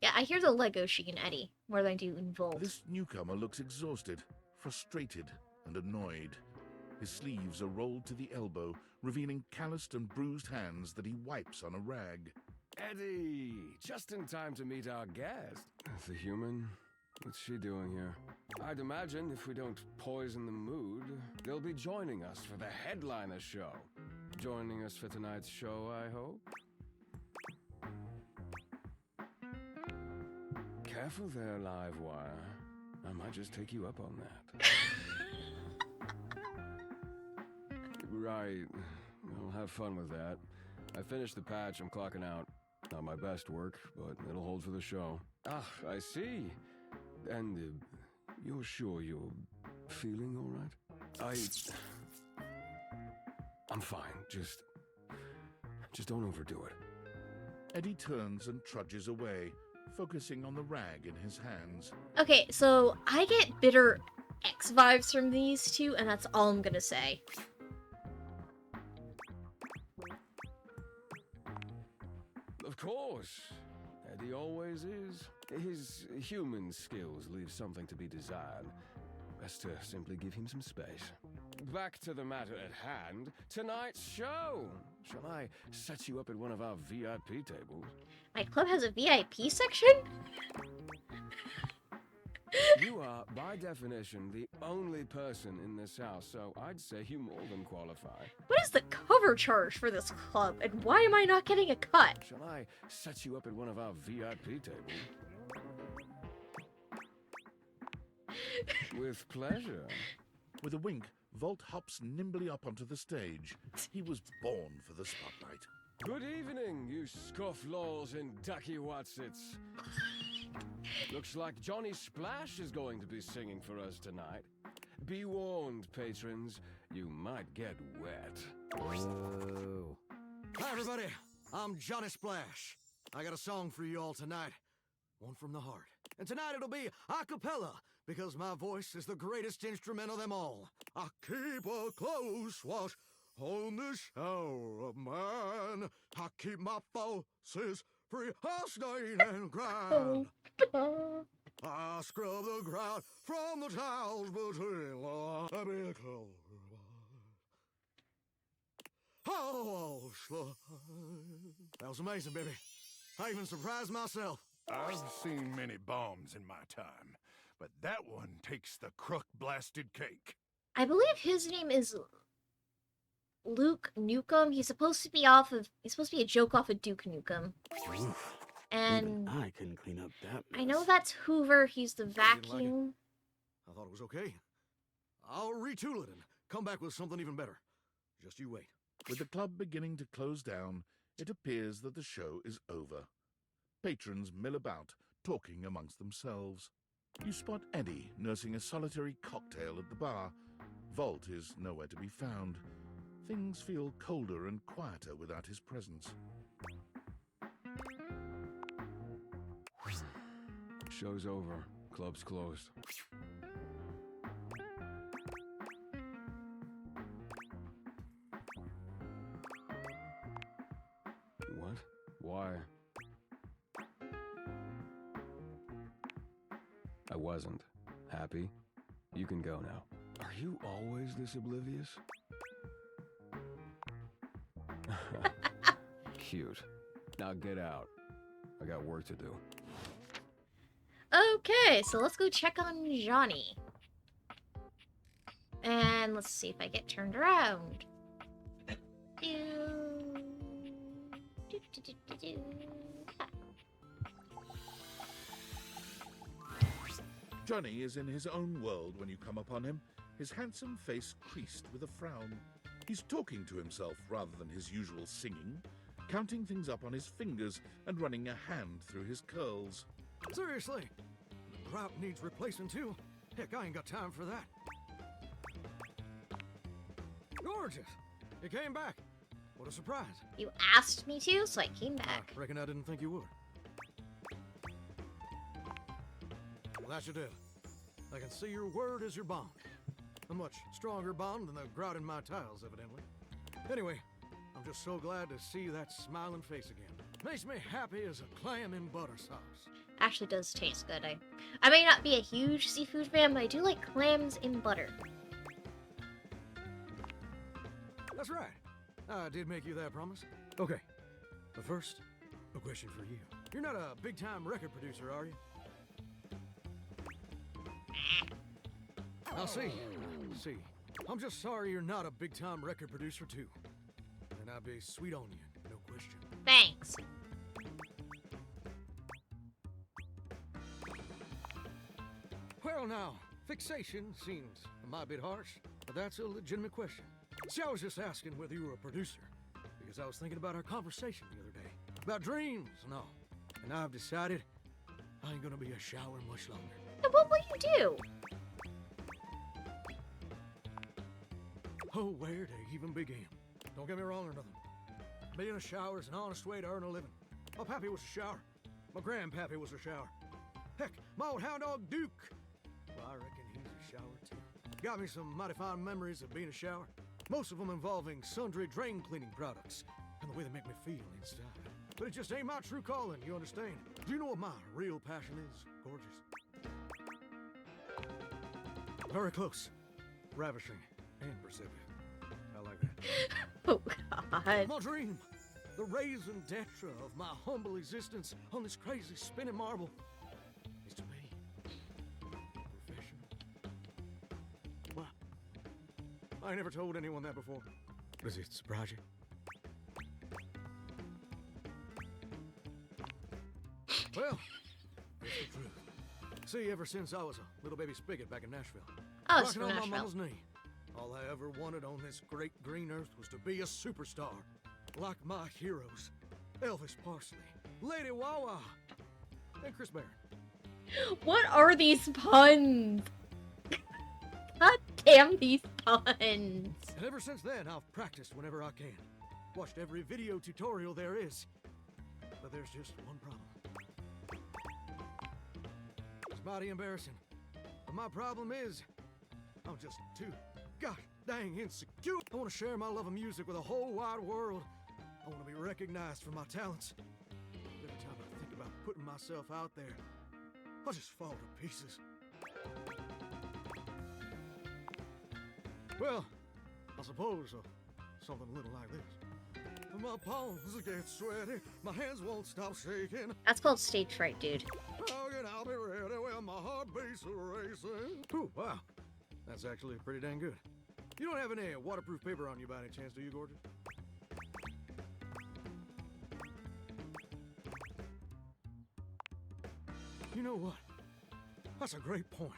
Yeah, I hear the Lego She and Eddie more than I do in Volt. This newcomer looks exhausted, frustrated, and annoyed. His sleeves are rolled to the elbow, revealing calloused and bruised hands that he wipes on a rag. Eddie! Just in time to meet our guest. The human? What's she doing here? I'd imagine if we don't poison the mood, they'll be joining us for the headliner show. Joining us for tonight's show, I hope? Careful there, Livewire. I might just take you up on that. Right. I'll have fun with that. I finished the patch, I'm clocking out. Not my best work, but it'll hold for the show. Ah, I see. And you're sure you're feeling all right? I'm fine. Just don't overdo it. Eddie turns and trudges away, focusing on the rag in his hands. Okay, so I get bitter X vibes from these two, and that's all I'm gonna say. Of course. Eddie always is. His human skills leave something to be desired. Best to simply give him some space. Back to the matter at hand. Tonight's show! Shall I set you up at one of our VIP tables? My club has a VIP section? You are By definition, the only person in this house, so I'd say you more than qualify. What is the cover charge for this club, and why am I not getting a cut? Shall I set you up at one of our VIP tables? With pleasure. With a wink, Volt hops nimbly up onto the stage. He was born for the spotlight. Good evening, you scofflaws and ducky watsits. Looks like Johnny Splash is going to be singing for us tonight. Be warned, patrons, you might get wet. Whoa. Hi, everybody. I'm Johnny Splash. I got a song for you all tonight. One from the heart. And tonight it'll be a cappella, because my voice is the greatest instrument of them all. I keep a close watch on this shower of mine. I keep my forces free of stain and grind. I scrub the ground from the tiles between the big clothes. Oh, that was amazing, baby. I even surprised myself. I've seen many bombs in my time, but that one takes the crook-blasted cake. I believe his name is Luke Nukem. He's supposed to be a joke off of Duke Nukem. Oof. And Even I couldn't clean up that mess. I know that's Hoover. He's the didn't like it? vacuum. I thought it was okay. I'll retool it and come back with something even better. Just you wait. With the club beginning to close down, it appears that the show is over. Patrons mill about, talking amongst themselves. You spot Eddie nursing a solitary cocktail at the bar. Volt is nowhere to be found. Things feel colder and quieter without his presence. Show's over. Club's closed. What? Why? I wasn't. Happy? You can go now. Are you always this oblivious? Cute. Now get out. I got work to do. Okay, so let's go check on Johnny. And let's see if I get turned around. Johnny is in his own world when you come upon him, his handsome face creased with a frown. He's talking to himself rather than his usual singing, counting things up on his fingers and running a hand through his curls. Seriously, the route needs replacing too. Heck, I ain't got time for that. Gorgeous! You came back. What a surprise. You asked me to, so I came back. I reckon I didn't think you would. Well, that should do. I can see your word is your bond. A much stronger bond than the grout in my tiles, evidently. Anyway, I'm just so glad to see that smiling face again. Makes me happy as a clam in butter sauce. Actually does taste good. I may not be a huge seafood fan, but I do like clams in butter. That's right. I did make you that promise. Okay, but first, a question for you. You're not a big-time record producer, are you? I see. See. I'm just sorry you're not a big-time record producer, too. And I'd be sweet on you, no question. Thanks. Well, now, fixation seems a might bit harsh, but that's a legitimate question. See, I was just asking whether you were a producer, because I was thinking about our conversation the other day, about dreams and all. And I've decided I ain't gonna be a shower much longer. And what will you do? Oh, where to even begin? Don't get me wrong or nothing. Being a shower is an honest way to earn a living. My pappy was a shower. My grandpappy was a shower. Heck, my old hound dog Duke. Well, I reckon he's a shower too. Got me some mighty fine memories of being a shower. Most of them involving sundry drain cleaning products and the way they make me feel inside. But it just ain't my true calling, you understand? Do you know what my real passion is, gorgeous? Very close, ravishing, and perceptive. I like that. Oh, God. My dream, the raison d'etre of my humble existence on this crazy spinning marble, is to be a professional I never told anyone that before. Does it surprise you? Well, it's the truth. See, ever since I was a little baby spigot back in Nashville, Oh, it's rocking from on Nashville. my mama's knee, all I ever wanted on this great green earth was to be a superstar, like my heroes, Elvis Parsley, Lady Wawa, and Chris Barron. What are these puns? God damn these puns. And ever since then, I've practiced whenever I can. Watched every video tutorial there is. But there's just one problem. It's mighty embarrassing. But my problem is, I'm just too gosh dang insecure. I want to share my love of music with the whole wide world. I want to be recognized for my talents. Every time I think about putting myself out there, I just fall to pieces. Well, I suppose something a little like this. My palms get sweaty, my hands won't stop shaking. That's called stage fright, dude. How can I be ready when my heart beats racing? Ooh, wow. That's actually pretty dang good. You don't have any waterproof paper on you by any chance, do you, gorgeous? You know what? That's a great point.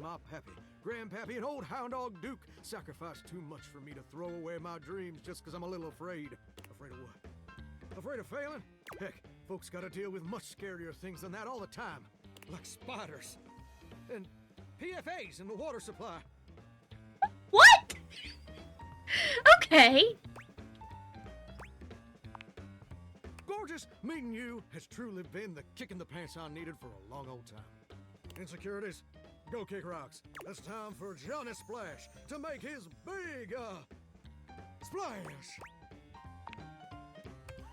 My pappy, grandpappy, and old hound dog Duke sacrificed too much for me to throw away my dreams just because I'm a little afraid. Afraid of what? Afraid of failing? Heck, folks gotta deal with much scarier things than that all the time. Like spiders. And PFAs in the water supply. What? Okay. Gorgeous, meeting you has truly been the kick in the pants I needed for a long old time. Insecurities, go kick rocks. It's time for Johnny Splash to make his big, splash.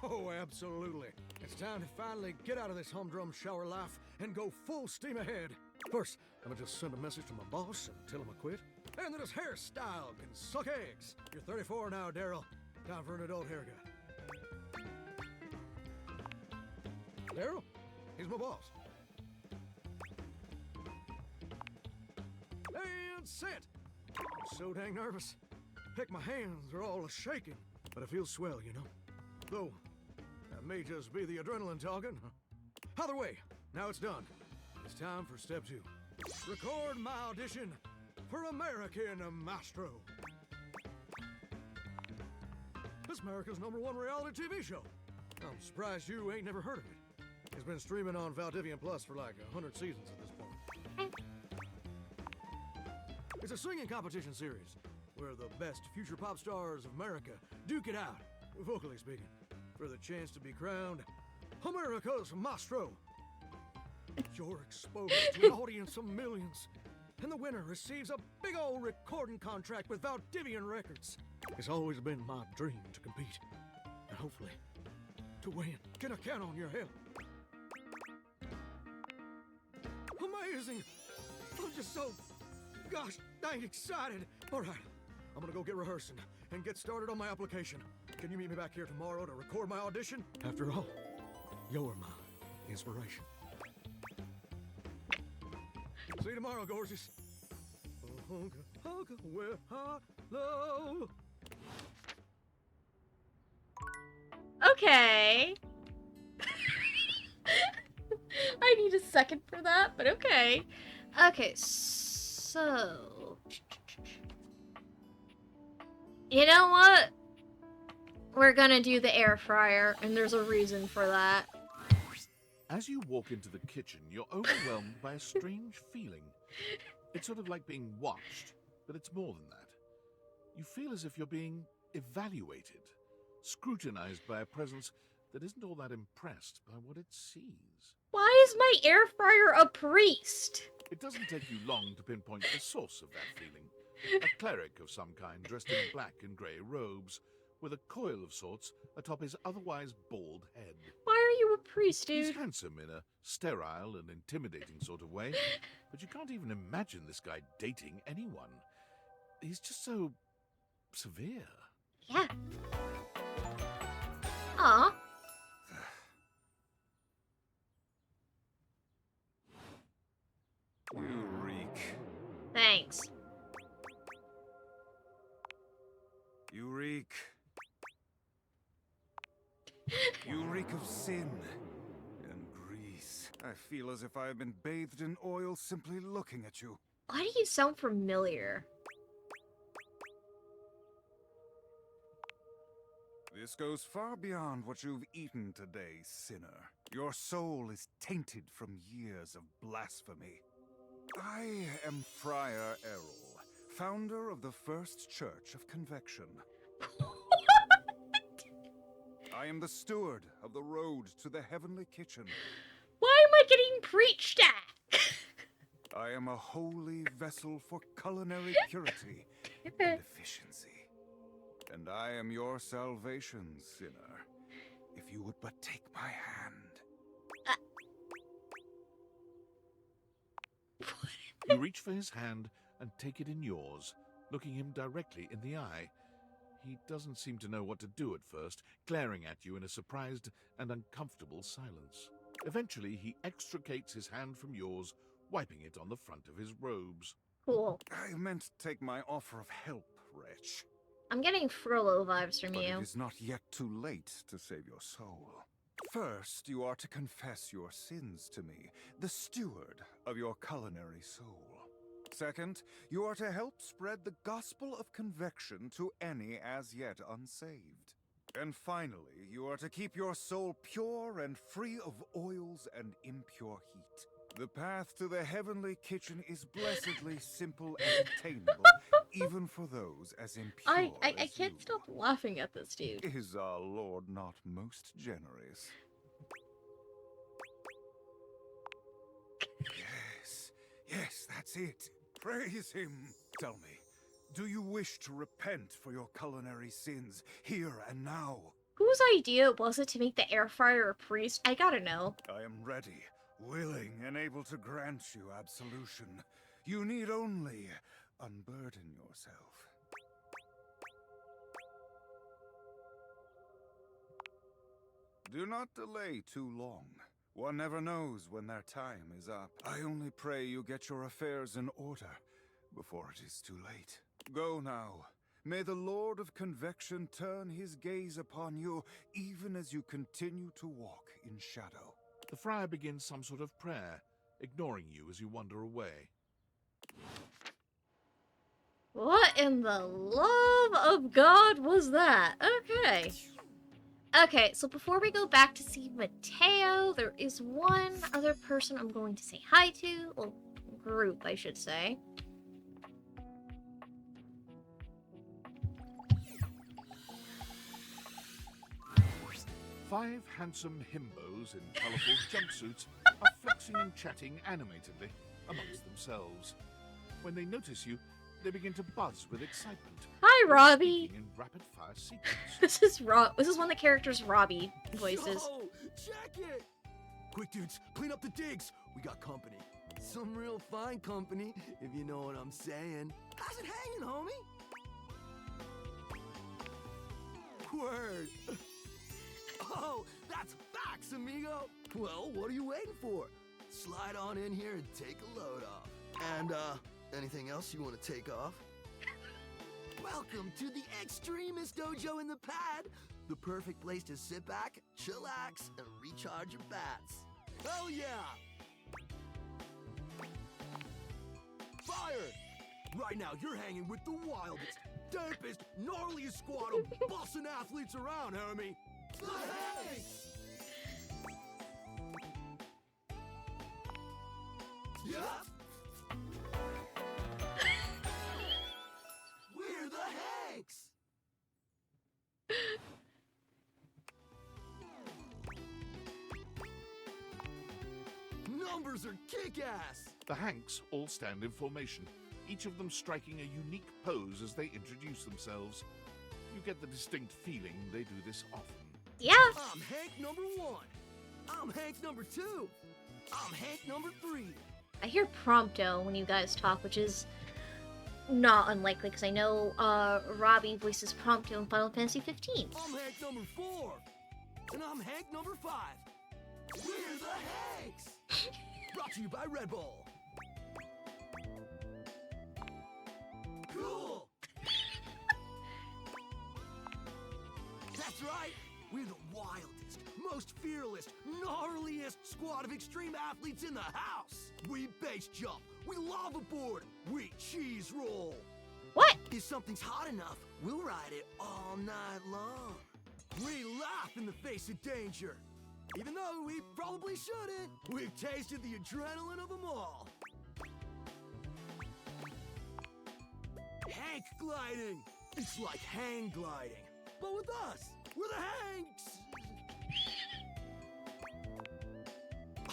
Oh, absolutely. It's time to finally get out of this humdrum shower life and go full steam ahead. First, I'm gonna just send a message to my boss and tell him I quit. And that his hairstyle can suck eggs. You're 34 now, Daryl. Time for an adult haircut. Daryl, he's my boss. And set. I'm so dang nervous. Heck, my hands are all shaking. But it feels swell, you know. Though, that may just be the adrenaline talking. Either way, now it's done. It's time for step 2. Record my audition for American Maestro. This America's #1 reality TV show. I'm surprised you ain't never heard of it. It's been streaming on Valdivian Plus for like 100 seasons at this point. It's a singing competition series where the best future pop stars of America duke it out, vocally speaking, for the chance to be crowned America's Maestro. You're exposed to an audience of millions, and the winner receives a big old recording contract with Valdivian Records. It's always been my dream to compete, and hopefully, to win. Can I count on your help? Amazing! I'm just so, gosh dang excited. All right, I'm gonna go get rehearsing and get started on my application. Can you meet me back here tomorrow to record my audition? After all, you're my inspiration. See you tomorrow, gorgeous. Well, hello. Okay. I need a second for that, but okay. Okay, so... You know what? We're gonna do the air fryer, and there's a reason for that. As you walk into the kitchen, you're overwhelmed by a strange feeling. It's sort of like being watched, but it's more than that. You feel as if you're being evaluated, scrutinized by a presence that isn't all that impressed by what it sees. Why is my air fryer a priest? It doesn't take you long to pinpoint the source of that feeling. A cleric of some kind dressed in black and grey robes, with a coil of sorts atop his otherwise bald head. Why are you a priest, dude? He's handsome in a sterile and intimidating sort of way, but you can't even imagine this guy dating anyone. He's just so severe. Yeah. Aw. You reek. Thanks. reek. You reek of sin and grease. I feel as if I have been bathed in oil simply looking at you. Why do you sound familiar? This goes far beyond what you've eaten today, sinner. Your soul is tainted from years of blasphemy. I am Friar Errol, founder of the First Church of Convection. I am the steward of the road to the heavenly kitchen. Why am I getting preached at? I am a holy vessel for culinary purity and efficiency. And I am your salvation, sinner, if you would but take my hand. You reach for his hand and take it in yours, looking him directly in the eye. He doesn't seem to know what to do at first, glaring at you in a surprised and uncomfortable silence. Eventually, he extricates his hand from yours, wiping it on the front of his robes. Cool. I meant to take my offer of help, wretch. I'm getting Frollo vibes from But you. it is not yet too late to save your soul. First, you are to confess your sins to me, the steward of your culinary soul. Second, you are to help spread the gospel of convection to any as yet unsaved. And finally, you are to keep your soul pure and free of oils and impure heat. The path to the heavenly kitchen is blessedly simple and attainable, even for those as impure I as can't you. stop laughing at this dude. Is our Lord not most generous? Yes, that's it. Praise him. Tell me, do you wish to repent for your culinary sins here and now? Whose idea was it to make the air fryer a priest? I gotta know. I am ready, willing, and able to grant you absolution. You need only unburden yourself. Do not delay too long. One never knows when their time is up. I only pray you get your affairs in order before it is too late. Go now. May the Lord of Convection turn his gaze upon you even as you continue to walk in shadow. The friar begins some sort of prayer, ignoring you as you wander away. What in the love of God was that? Okay. Okay, so before we go back to see Mateo, there is one other person I'm going to say hi to. Well, group, I should say. Five handsome himbos in colourful jumpsuits are flexing and chatting animatedly amongst themselves. When they notice you, they begin to buzz with excitement. Hi, Robbie. Speaking in rapid-fire sequence. This is one of the characters Robbie voices. Yo, check it! Quick, dudes, clean up the digs. We got company. Some real fine company, if you know what I'm saying. How's it hanging, homie? Word. Oh, that's facts, amigo. Well, what are you waiting for? Slide on in here and take a load off. And, anything else you want to take off? Welcome to the Extremist Dojo in the Pad. The perfect place to sit back, chillax, and recharge your bats. Hell yeah! Fire! Right now, you're hanging with the wildest, dampest, gnarliest squad of bussin' athletes around, homie. The Hanks! Yup! We're the Hanks! Numbers are kick-ass! The Hanks all stand in formation, each of them striking a unique pose as they introduce themselves. You get the distinct feeling they do this often. Yeah. I'm Hank number 1. I'm Hank number 2. I'm Hank number 3. I hear Prompto when you guys talk, which is not unlikely because I know Robbie voices Prompto in Final Fantasy 15. I'm Hank number 4. And I'm Hank number 5. We're the Hanks! Brought to you by Red Bull. Cool! That's right. We're the wildest, most fearless, gnarliest squad of extreme athletes in the house. We base jump, we lava board, we cheese roll. What? If something's hot enough, we'll ride it all night long. We laugh in the face of danger. Even though we probably shouldn't, we've tasted the adrenaline of them all. Hank gliding. It's like hang gliding, but with us. We're the Hanks!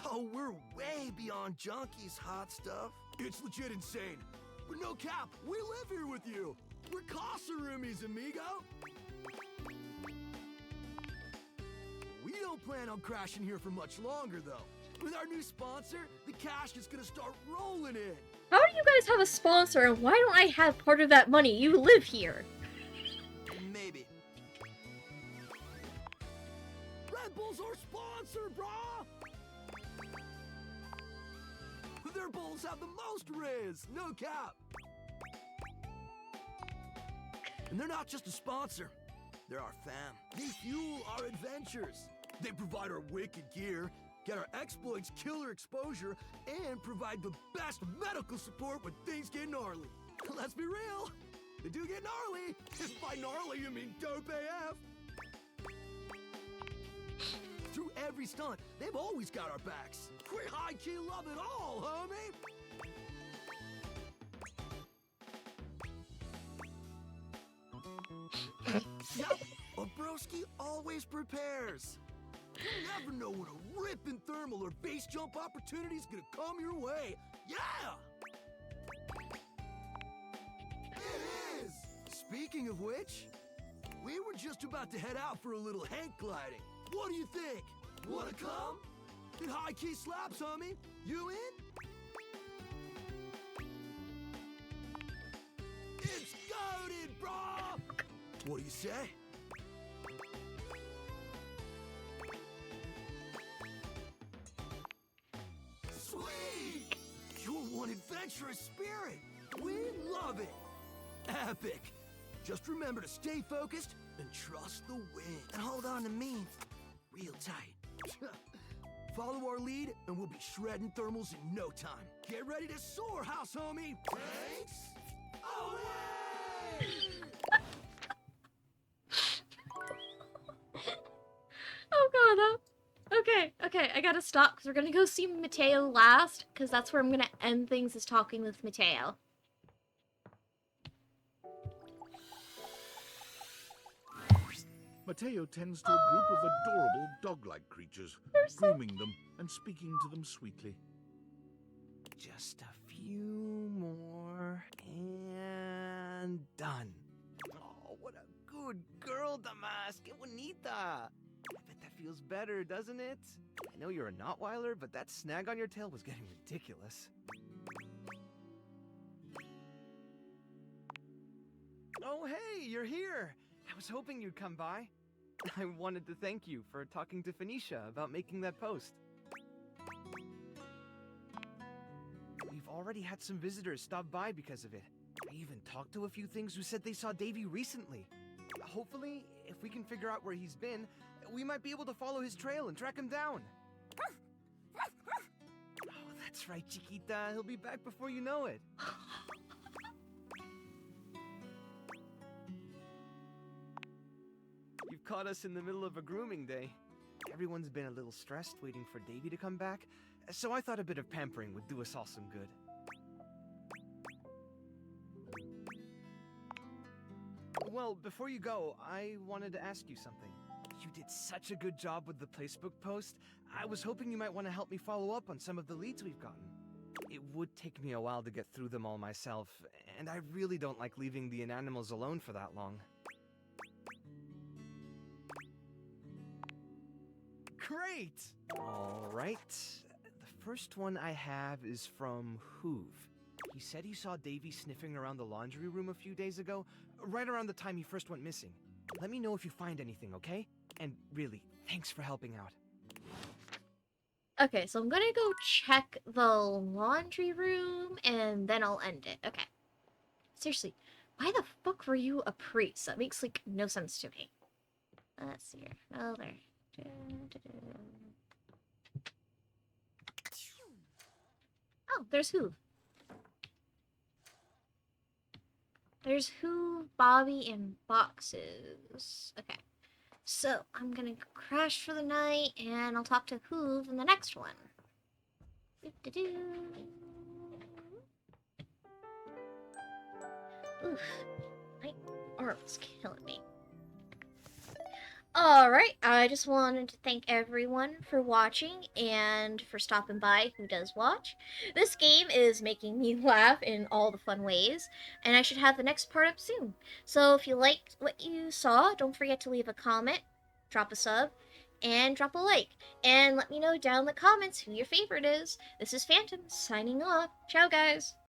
Oh, we're way beyond junkies, hot stuff. It's legit insane. But no cap, we live here with you. We're Casa Roomies, amigo. We don't plan on crashing here for much longer, though. With our new sponsor, the cash is gonna start rolling in. How do you guys have a sponsor, and why don't I have part of that money? You live here. Maybe. Red Bull's our sponsor, brah! Their Bulls have the most riz, no cap. And they're not just a sponsor, they're our fam. They fuel our adventures. They provide our wicked gear, get our exploits killer exposure, and provide the best medical support when things get gnarly. Let's be real, they do get gnarly. If by gnarly you mean dope AF. Through every stunt, they've always got our backs. We high-key love it all, homie! Yep, a broski always prepares. You never know when a ripping thermal or base jump opportunity's gonna come your way. Yeah! It is! Speaking of which, we were just about to head out for a little Hank gliding. What do you think? Wanna come? It high-key slaps, homie. You in? It's goated, brah! What do you say? Sweet! You're one adventurous spirit. We love it. Epic. Just remember to stay focused and trust the wind. And hold on to me real tight. Follow our lead, and we'll be shredding thermals in no time. Get ready to soar, house homie! Thanks! Away! Oh god, okay, I gotta stop, because we're gonna go see Mateo last, because that's where I'm gonna end things, is talking with Mateo. Mateo tends to a group of adorable dog-like creatures, grooming them and speaking to them sweetly. Just a few more, and done. Oh, what a good girl, Damas. Que bonita. I bet that feels better, doesn't it? I know you're a Notweiler, but that snag on your tail was getting ridiculous. Oh, hey, you're here. I was hoping you'd come by. I wanted to thank you for talking to Phoenicia about making that post. We've already had some visitors stop by because of it. I even talked to a few things who said they saw Davy recently. Hopefully, if we can figure out where he's been, we might be able to follow his trail and track him down. Oh, that's right, Chiquita. He'll be back before you know it. You've caught us in the middle of a grooming day. Everyone's been a little stressed waiting for Davy to come back, so I thought a bit of pampering would do us all some good. Well, before you go, I wanted to ask you something. You did such a good job with the placebook post. I was hoping you might want to help me follow up on some of the leads we've gotten. It would take me a while to get through them all myself, and I really don't like leaving the inanimals alone for that long. Great! Alright. The first one I have is from Hoove. He said he saw Davy sniffing around the laundry room a few days ago, right around the time he first went missing. Let me know if you find anything, okay? And really, thanks for helping out. Okay, so I'm gonna go check the laundry room, and then I'll end it. Okay. Seriously, why the fuck were you a priest? That makes, like, no sense to me. Let's see here. Oh, there. Oh, there's Hoove. There's Hoove, Bobby, and Boxes. Okay. So, I'm gonna crash for the night, and I'll talk to Hoove in the next one. Oof. My arm's killing me. Alright, I just wanted to thank everyone for watching and for stopping by who does watch. This game is making me laugh in all the fun ways, and I should have the next part up soon. So if you liked what you saw, don't forget to leave a comment, drop a sub, and drop a like. And let me know down in the comments who your favorite is. This is Phantom, signing off. Ciao, guys!